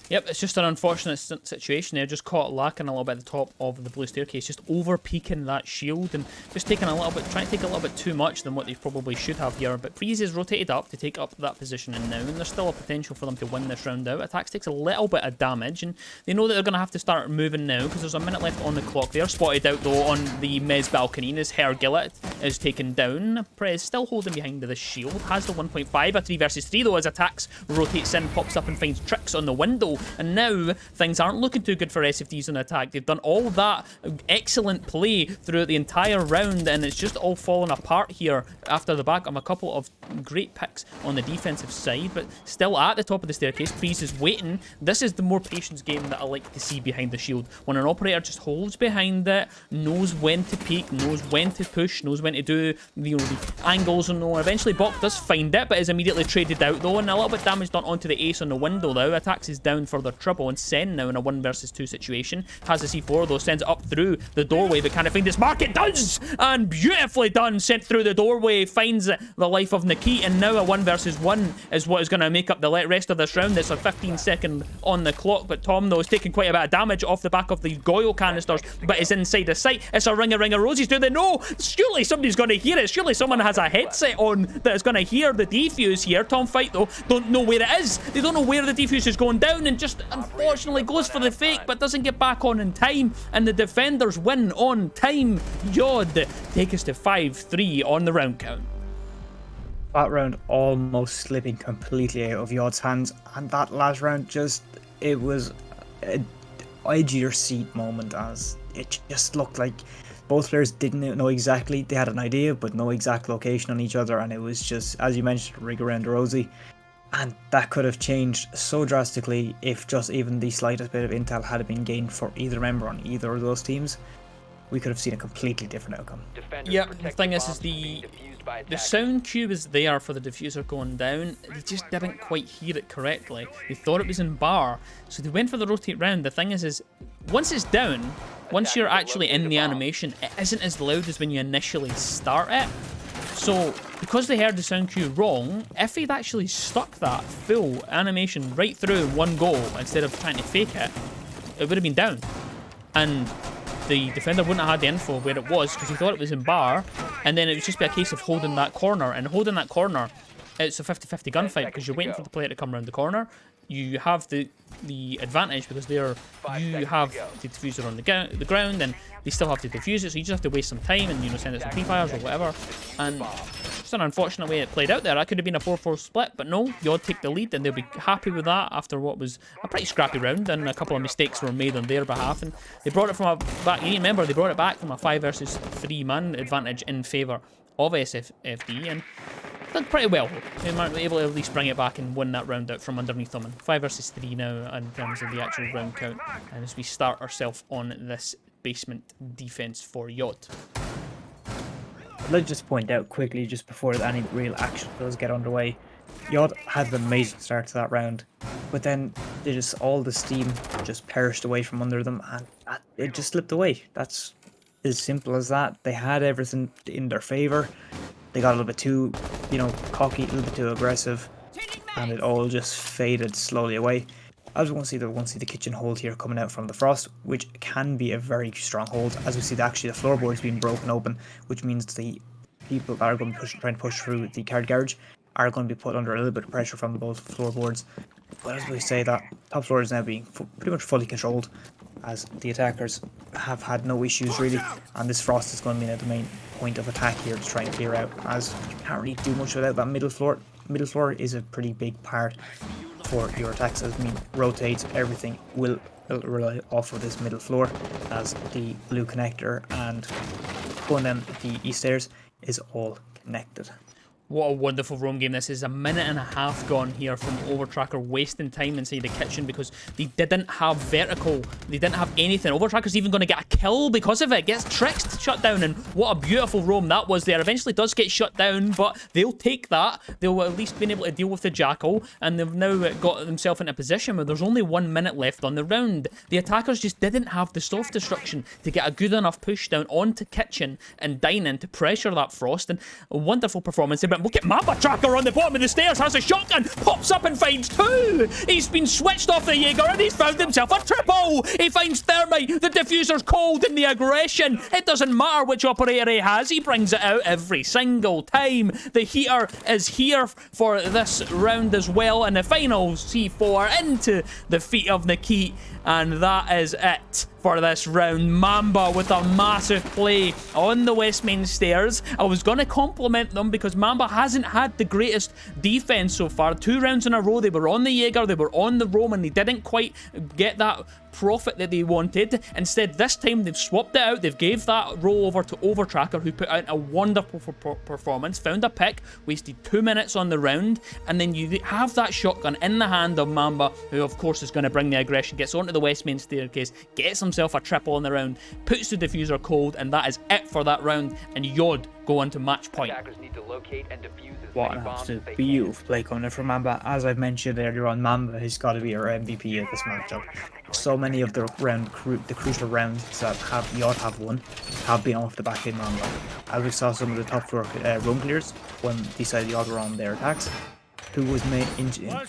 Yep, it's just an unfortunate situation there. Just caught lacking a little bit at the top of the blue staircase, just over peaking that shield and just taking a little bit, trying to take a little bit too much than what they probably should have here. But Freeze is rotated up to take up that position, and now, and there's still a potential for them to win this round out. Attacks takes a little bit of damage, and they know that they're going to have to start moving now because there's a minute left on the clock. They are spotted out though on the Mez balcony as Herr Gillett is taken down. Prez still holding behind the shield, has the 1.5, a 3 versus 3 though as Attacks rotates in, pops up and finds tricks on the window. And now things aren't looking too good for SFDs on attack. They've done all that excellent play throughout the entire round, and it's just all fallen apart here after the back of a couple of great picks on the defensive side. But still at the top of the staircase, Freeze is waiting. This is the more patience game that I like to see behind the shield. When an operator just holds behind it, knows when to peek, knows when to push, knows when to do the angles and all. Eventually Bok does find it, but is immediately traded out though, and a little bit damage done onto the ace on the window now. Attacks is down for the trouble, and Sen now in a 1 versus 2 situation. Has the C4 though, sends it up through the doorway, but can I find this mark? It does! And beautifully done, sent through the doorway, finds the life of Nikit, and now a 1 versus 1 is what is going to make up the rest of this round. It's a 15-second on the clock, but Tom though is taking quite a bit of damage off the back of the Goyle canisters, but is inside the site. It's a ring of roses. Do they know? Surely somebody's going to hear it. Surely someone has a headset on that is going to hear the defuse here. Tom Fight though don't know where it is. They don't know where the defuse is going down, and just unfortunately goes for the fake but doesn't get back on in time, and the defenders win on time. Yod take us to 5-3 on the round count.
That round almost slipping completely out of Yod's hands, and that last round just, it was an edgier seat moment, as it just looked like both players didn't know exactly, they had an idea but no exact location on each other, and it was just, as you mentioned, rig around Rosie. And that could have changed so drastically if just even the slightest bit of intel had been gained for either member on either of those teams. We could have seen a completely different outcome.
Yeah, the thing is the sound cue is there for the diffuser going down. They just didn't quite hear it correctly. They thought it was in bar, so they went for the rotate round. The thing is once it's down, once you're actually in the animation, it isn't as loud as when you initially start it. So, because they heard the sound cue wrong, if they'd actually stuck that full animation right through in one go instead of trying to fake it, it would have been down. And the defender wouldn't have had the info where it was because he thought it was in bar, and then it would just be a case of holding that corner. And holding that corner, it's a 50-50 gunfight because you're waiting for the player to come around the corner. You have the advantage because you have the diffuser on the ground, and they still have to defuse it, so you just have to waste some time and send it some pre-fires or whatever. And just an unfortunate way it played out there. That could have been a 4-4 split, but no, Yod take the lead, and they'll be happy with that after what was a pretty scrappy round, and a couple of mistakes were made on their behalf, and they brought it from a back. You remember they brought it back from a 5 versus 3 man advantage in favour of SFD, and done pretty well. They might be able to at least bring it back and win that round out from underneath them. And 5 versus 3 now in terms of the actual round count. And as we start ourselves on this basement defense for Yod.
Let's just point out quickly, just before any real action does get underway, Yod had an amazing start to that round, but then all the steam just perished away from under them, and it just slipped away. That's as simple as that. They had everything in their favour. They got a little bit too, cocky, a little bit too aggressive, and it all just faded slowly away. As we want to see the kitchen hold here coming out from the frost, which can be a very strong hold. As we see actually the floorboards being broken open, which means the people that are going to be trying to push through the card garage are going to be put under a little bit of pressure from both floorboards. But as we say, that top floor is now being pretty much fully controlled, as the attackers have had no issues really, and this frost is going to be the main point of attack here to try and clear out, as you can't really do much without that middle floor. Middle floor is a pretty big part for your attacks, as rotates, everything will rely off of this middle floor, as the blue connector and going down the east stairs is all connected.
What a wonderful roam game this is. A minute and a half gone here from Overtracker, wasting time inside the kitchen because they didn't have vertical. They didn't have anything. Overtracker's even going to get a kill because of it. Gets Trixed shut down, and what a beautiful roam that was there. Eventually does get shut down, but they'll take that. They'll at least been able to deal with the Jackal, and they've now got themselves in a position where there's only 1 minute left on the round. The attackers just didn't have the soft destruction to get a good enough push down onto kitchen and dining to pressure that Frost, and a wonderful performance. But look at Mamba Tracker on the bottom of the stairs, has a shotgun, pops up and finds 2. He's been switched off the Jaeger and he's found himself a triple. He finds Thermite, the diffuser's cold, and the aggression. It doesn't matter which operator he has, he brings it out every single time. The heater is here for this round as well, and the final C4 into the feet of Nikit, and that is it for this round. Mamba with a massive play on the west main stairs. I was going to compliment them because Mamba hasn't had the greatest defense so far. 2 rounds in a row, they were on the Jaeger, they were on the Roam, and they didn't quite get that profit that they wanted. Instead, this time they've swapped it out. They've gave that role over to Overtracker, who put out a wonderful performance, found a pick, wasted 2 minutes on the round, and then you have that shotgun in the hand of Mamba, who of course is going to bring the aggression, gets onto the west main staircase, gets himself a triple on the round, puts the diffuser cold, and that is it for that round, and Yod go on to match point.
What an absolute beautiful play coming in from Mamba. As I've mentioned earlier on, Mamba has got to be our MVP of this matchup. So many of the crucial rounds that Yod have won have been off the back of Mamba. As we saw some of the top floor roam clears when these side Yod were on their attacks, who was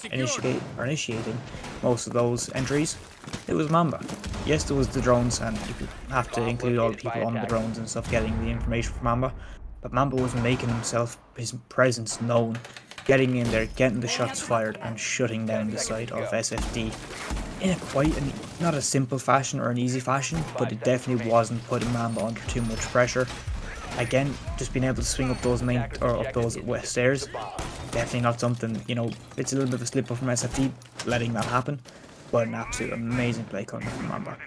initiating most of those entries, it was Mamba. Yes, there was the drones, and you have to include all the people on the drones and stuff getting the information from Mamba, but Mamba was making his presence known, getting in there, getting the shots fired, and shutting down the side of SFD in not a simple fashion or an easy fashion, but it definitely wasn't putting Mamba under too much pressure. Again, just being able to swing up those up those west stairs, definitely not something, you know, it's a little bit of a slip up from SFD letting that happen, but an absolute amazing play coming from Mamba.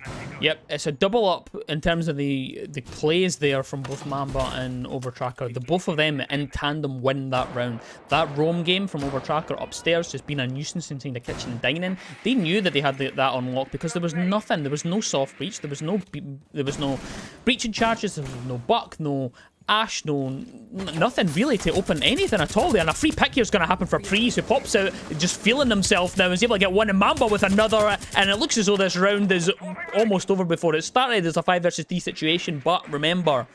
Yep, it's a double up in terms of the plays there from both Mamba and Overtracker. The both of them in tandem win that round. That roam game from Overtracker upstairs just been a nuisance inside the kitchen and dining. They knew that they had that unlocked because there was nothing. There was no soft breach. There was no breaching charges. There was no buck. No Ash, nothing really to open anything at all there. And a free pick here is going to happen for Prees, who pops out just feeling himself now. Is able to get one, and Mamba with another. And it looks as though this round is almost over before it started. There's a 5 versus 3 situation, but remember,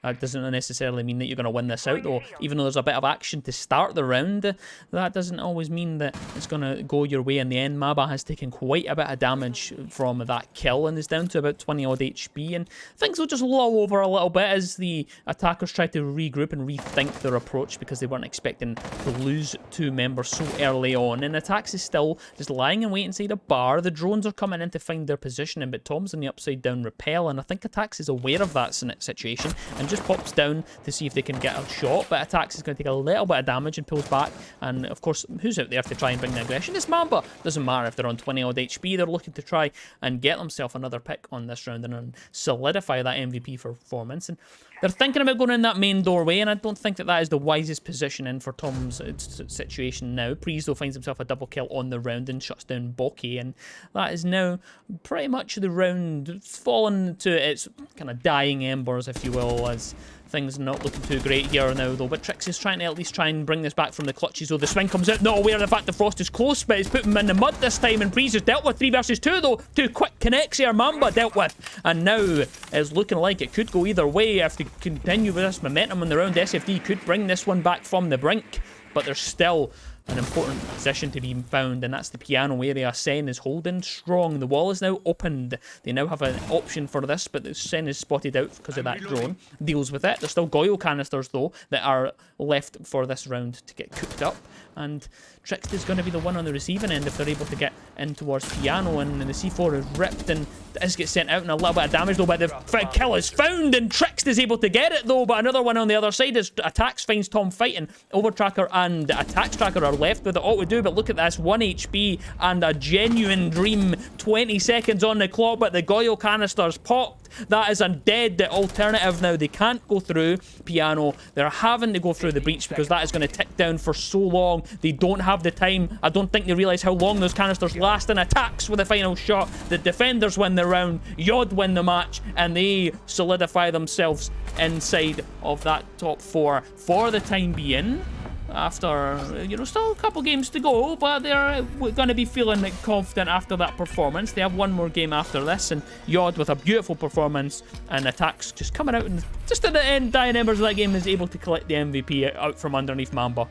that doesn't necessarily mean that you're going to win this out, though. Even though there's a bit of action to start the round, that doesn't always mean that it's going to go your way in the end. Mamba has taken quite a bit of damage from that kill and is down to about 20 odd HP, and things will just lull over a little bit as the attackers try to regroup and rethink their approach because they weren't expecting to lose 2 members so early on. And Attacks is still just lying in wait inside a bar. The drones are coming in to find their positioning, but Tom's in the upside down rappel, and I think Attacks is aware of that situation and just pops down to see if they can get a shot, but Attacks is going to take a little bit of damage and pulls back. And of course, who's out there to try and bring the aggression? It's Mamba. Doesn't matter if they're on 20 odd HP, they're looking to try and get themselves another pick on this round and solidify that MVP performance. And they're thinking about going in that main doorway, and I don't think that is the wisest positioning for Tom's situation now. Prees, though, finds himself a double kill on the round and shuts down Boki, and that is now pretty much the round fallen to its kind of dying embers, if you will, as things are not looking too great here now, though. But Trix is trying to at least try and bring this back from the clutches, though. The swing comes out, not aware of the fact the Frost is close, but he's put him in the mud this time, and Prees has dealt with 3 versus 2, though. 2 quick connects here, Mamba dealt with, and now it's looking like it could go either way. If they continue with this momentum on the round, SFD could bring this one back from the brink, but there's still an important position to be found, and that's the piano area. Sen is holding strong. The wall is now opened. They now have an option for this, but Sen is spotted out because of that drone. Deals with it. There's still Goyle canisters, though, that are left for this round to get cooked up. And Tricked is going to be the one on the receiving end if they're able to get in towards Piano, and the C4 is ripped and this gets sent out and a little bit of damage though, but the kill is found and Tricked is able to get it though, but another one on the other side as Attacks finds Tom fighting. Overtracker and Attacks Tracker are left with it all to do, but look at this, 1 HP and a genuine dream, 20 seconds on the clock, but the Goyle canister's popped. That is a dead alternative now. They can't go through Piano. They're having to go through the breach because that is going to tick down for so long. They don't have the time. I don't think they realise how long those canisters last, and Attacks with the final shot. The defenders win the round, Yod win the match, and they solidify themselves inside of that top 4 for the time being. After, still a couple games to go, but they're going to be feeling confident after that performance. They have one more game after this, and Yod with a beautiful performance, and Attacks just coming out, and just at the end, dying embers of that game is able to collect the MVP out from underneath Mamba.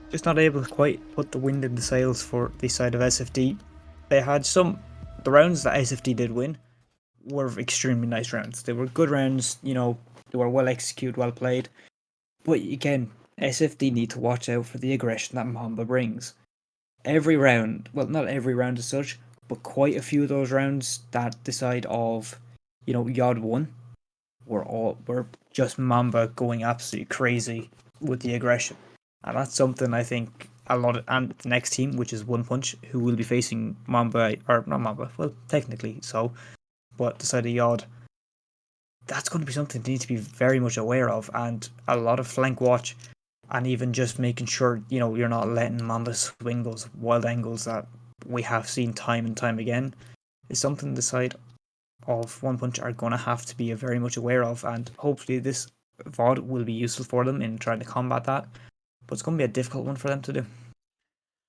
Just not able to quite put the wind in the sails for the side of SFD. They had the rounds that SFD did win were extremely nice rounds. They were good rounds, they were well executed, well played. But again, SFD need to watch out for the aggression that Mamba brings. Every round, well, not every round as such, but quite a few of those rounds that the side of, Yod won were just Mamba going absolutely crazy with the aggression. And that's something I think and the next team, which is One Punch, who will be facing Mamba, or not Mamba, well, technically so, but the side of Yod, that's going to be something they need to be very much aware of, and a lot of flank watch. And even just making sure, you're not letting Mamba swing those wild angles that we have seen time and time again is something the side of One Punch are going to have to be very much aware of. And hopefully this VOD will be useful for them in trying to combat that. But it's going to be a difficult one for them to do.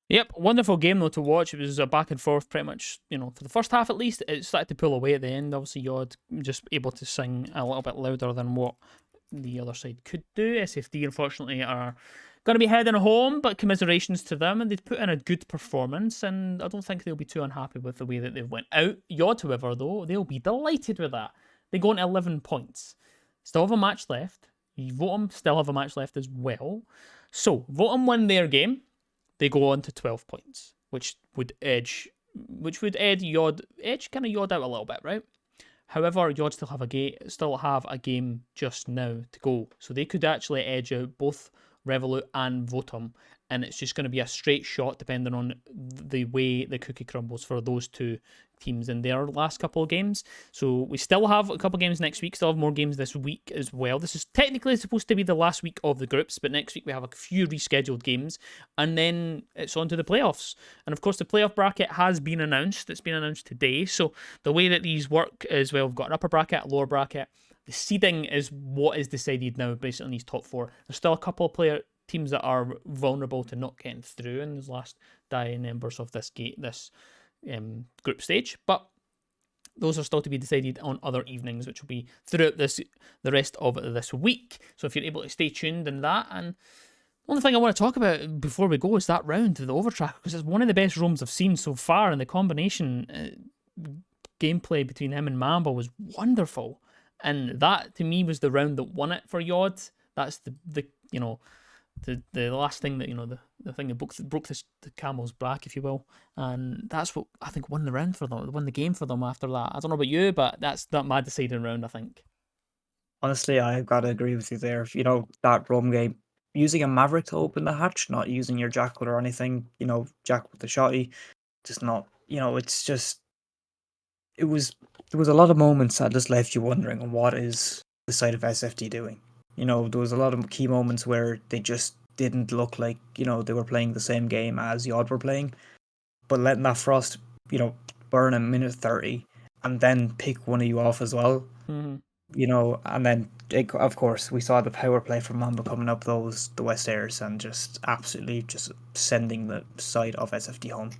Yep, wonderful game though to watch. It was a back and forth pretty much, for the first half at least. It started to pull away at the end. Obviously, Yod just able to sing a little bit louder than what the other side could do. SFD unfortunately are going to be heading home, but commiserations to them, and they've put in a good performance, and I don't think they'll be too unhappy with the way that they've went out. Yod, however, though, they'll be delighted with that. They go on 11 points. Still have a match left. Votem still have a match left as well. So, Votem win their game. They go on to 12 points, which would edge Yod out a little bit, right? However, Yod still have a game just now to go, so they could actually edge out both Revolut and Votum, and it's just going to be a straight shot depending on the way the cookie crumbles for those two teams in their last couple of games. So we still have a couple of games next week, still have more games this week as well. This is technically supposed to be the last week of the groups, but next week we have a few rescheduled games, and then it's on to the playoffs. And of course the playoff bracket has been announced. It's been announced today. So the way that these work is, well, we've got an upper bracket, a lower bracket. The seeding is what is decided now based on these top 4. There's still a couple of teams that are vulnerable to not getting through in these last dying members of this group stage, but those are still to be decided on other evenings, which will be throughout the rest of this week. So if you're able to stay tuned in that, and the only thing I want to talk about before we go is that round to the Overtracker, because it's one of the best roams I've seen so far, and the combination gameplay between him and Mamba was wonderful, and that to me was the round that won it for Yod. That's the last thing that the thing that broke the camel's back, if you will, and that's what I think won the round for them, won the game for them after that. I don't know about you, but that's not my deciding round, I think.
Honestly, I've got to agree with you there. That Rome game, using a Maverick to open the hatch, not using your Jackal or anything, Jack with the shotty, just not, it's just, there was a lot of moments that just left you wondering, what is the side of SFD doing? There was a lot of key moments where they just didn't look like, they were playing the same game as Yod were playing. But letting that Frost, burn a minute 30 and then pick one of you off as well, and then, of course, we saw the power play from Mamba coming up the West Airs and just absolutely just sending the side of SFD home,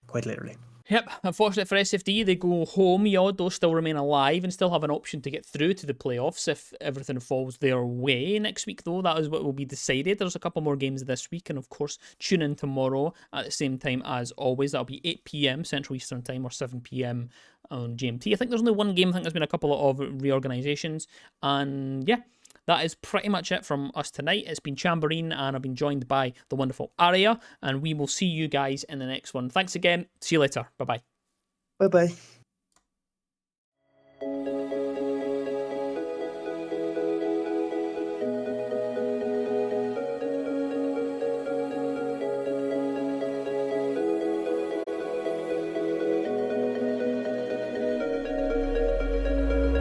quite literally.
Yep, unfortunate for SFD, they go home. Yod, though, still remain alive and still have an option to get through to the playoffs if everything falls their way. Next week, though, that is what will be decided. There's a couple more games this week, and of course, tune in tomorrow at the same time as always. That'll be 8 p.m. Central Eastern Time or 7 p.m. on GMT. I think there's only one game. I think there's been a couple of reorganisations, and yeah, that is pretty much it from us tonight. It's been Chamberine, and I've been joined by the wonderful Aria, and we will see you guys in the next one. Thanks again. See you later. Bye-bye.
Bye bye.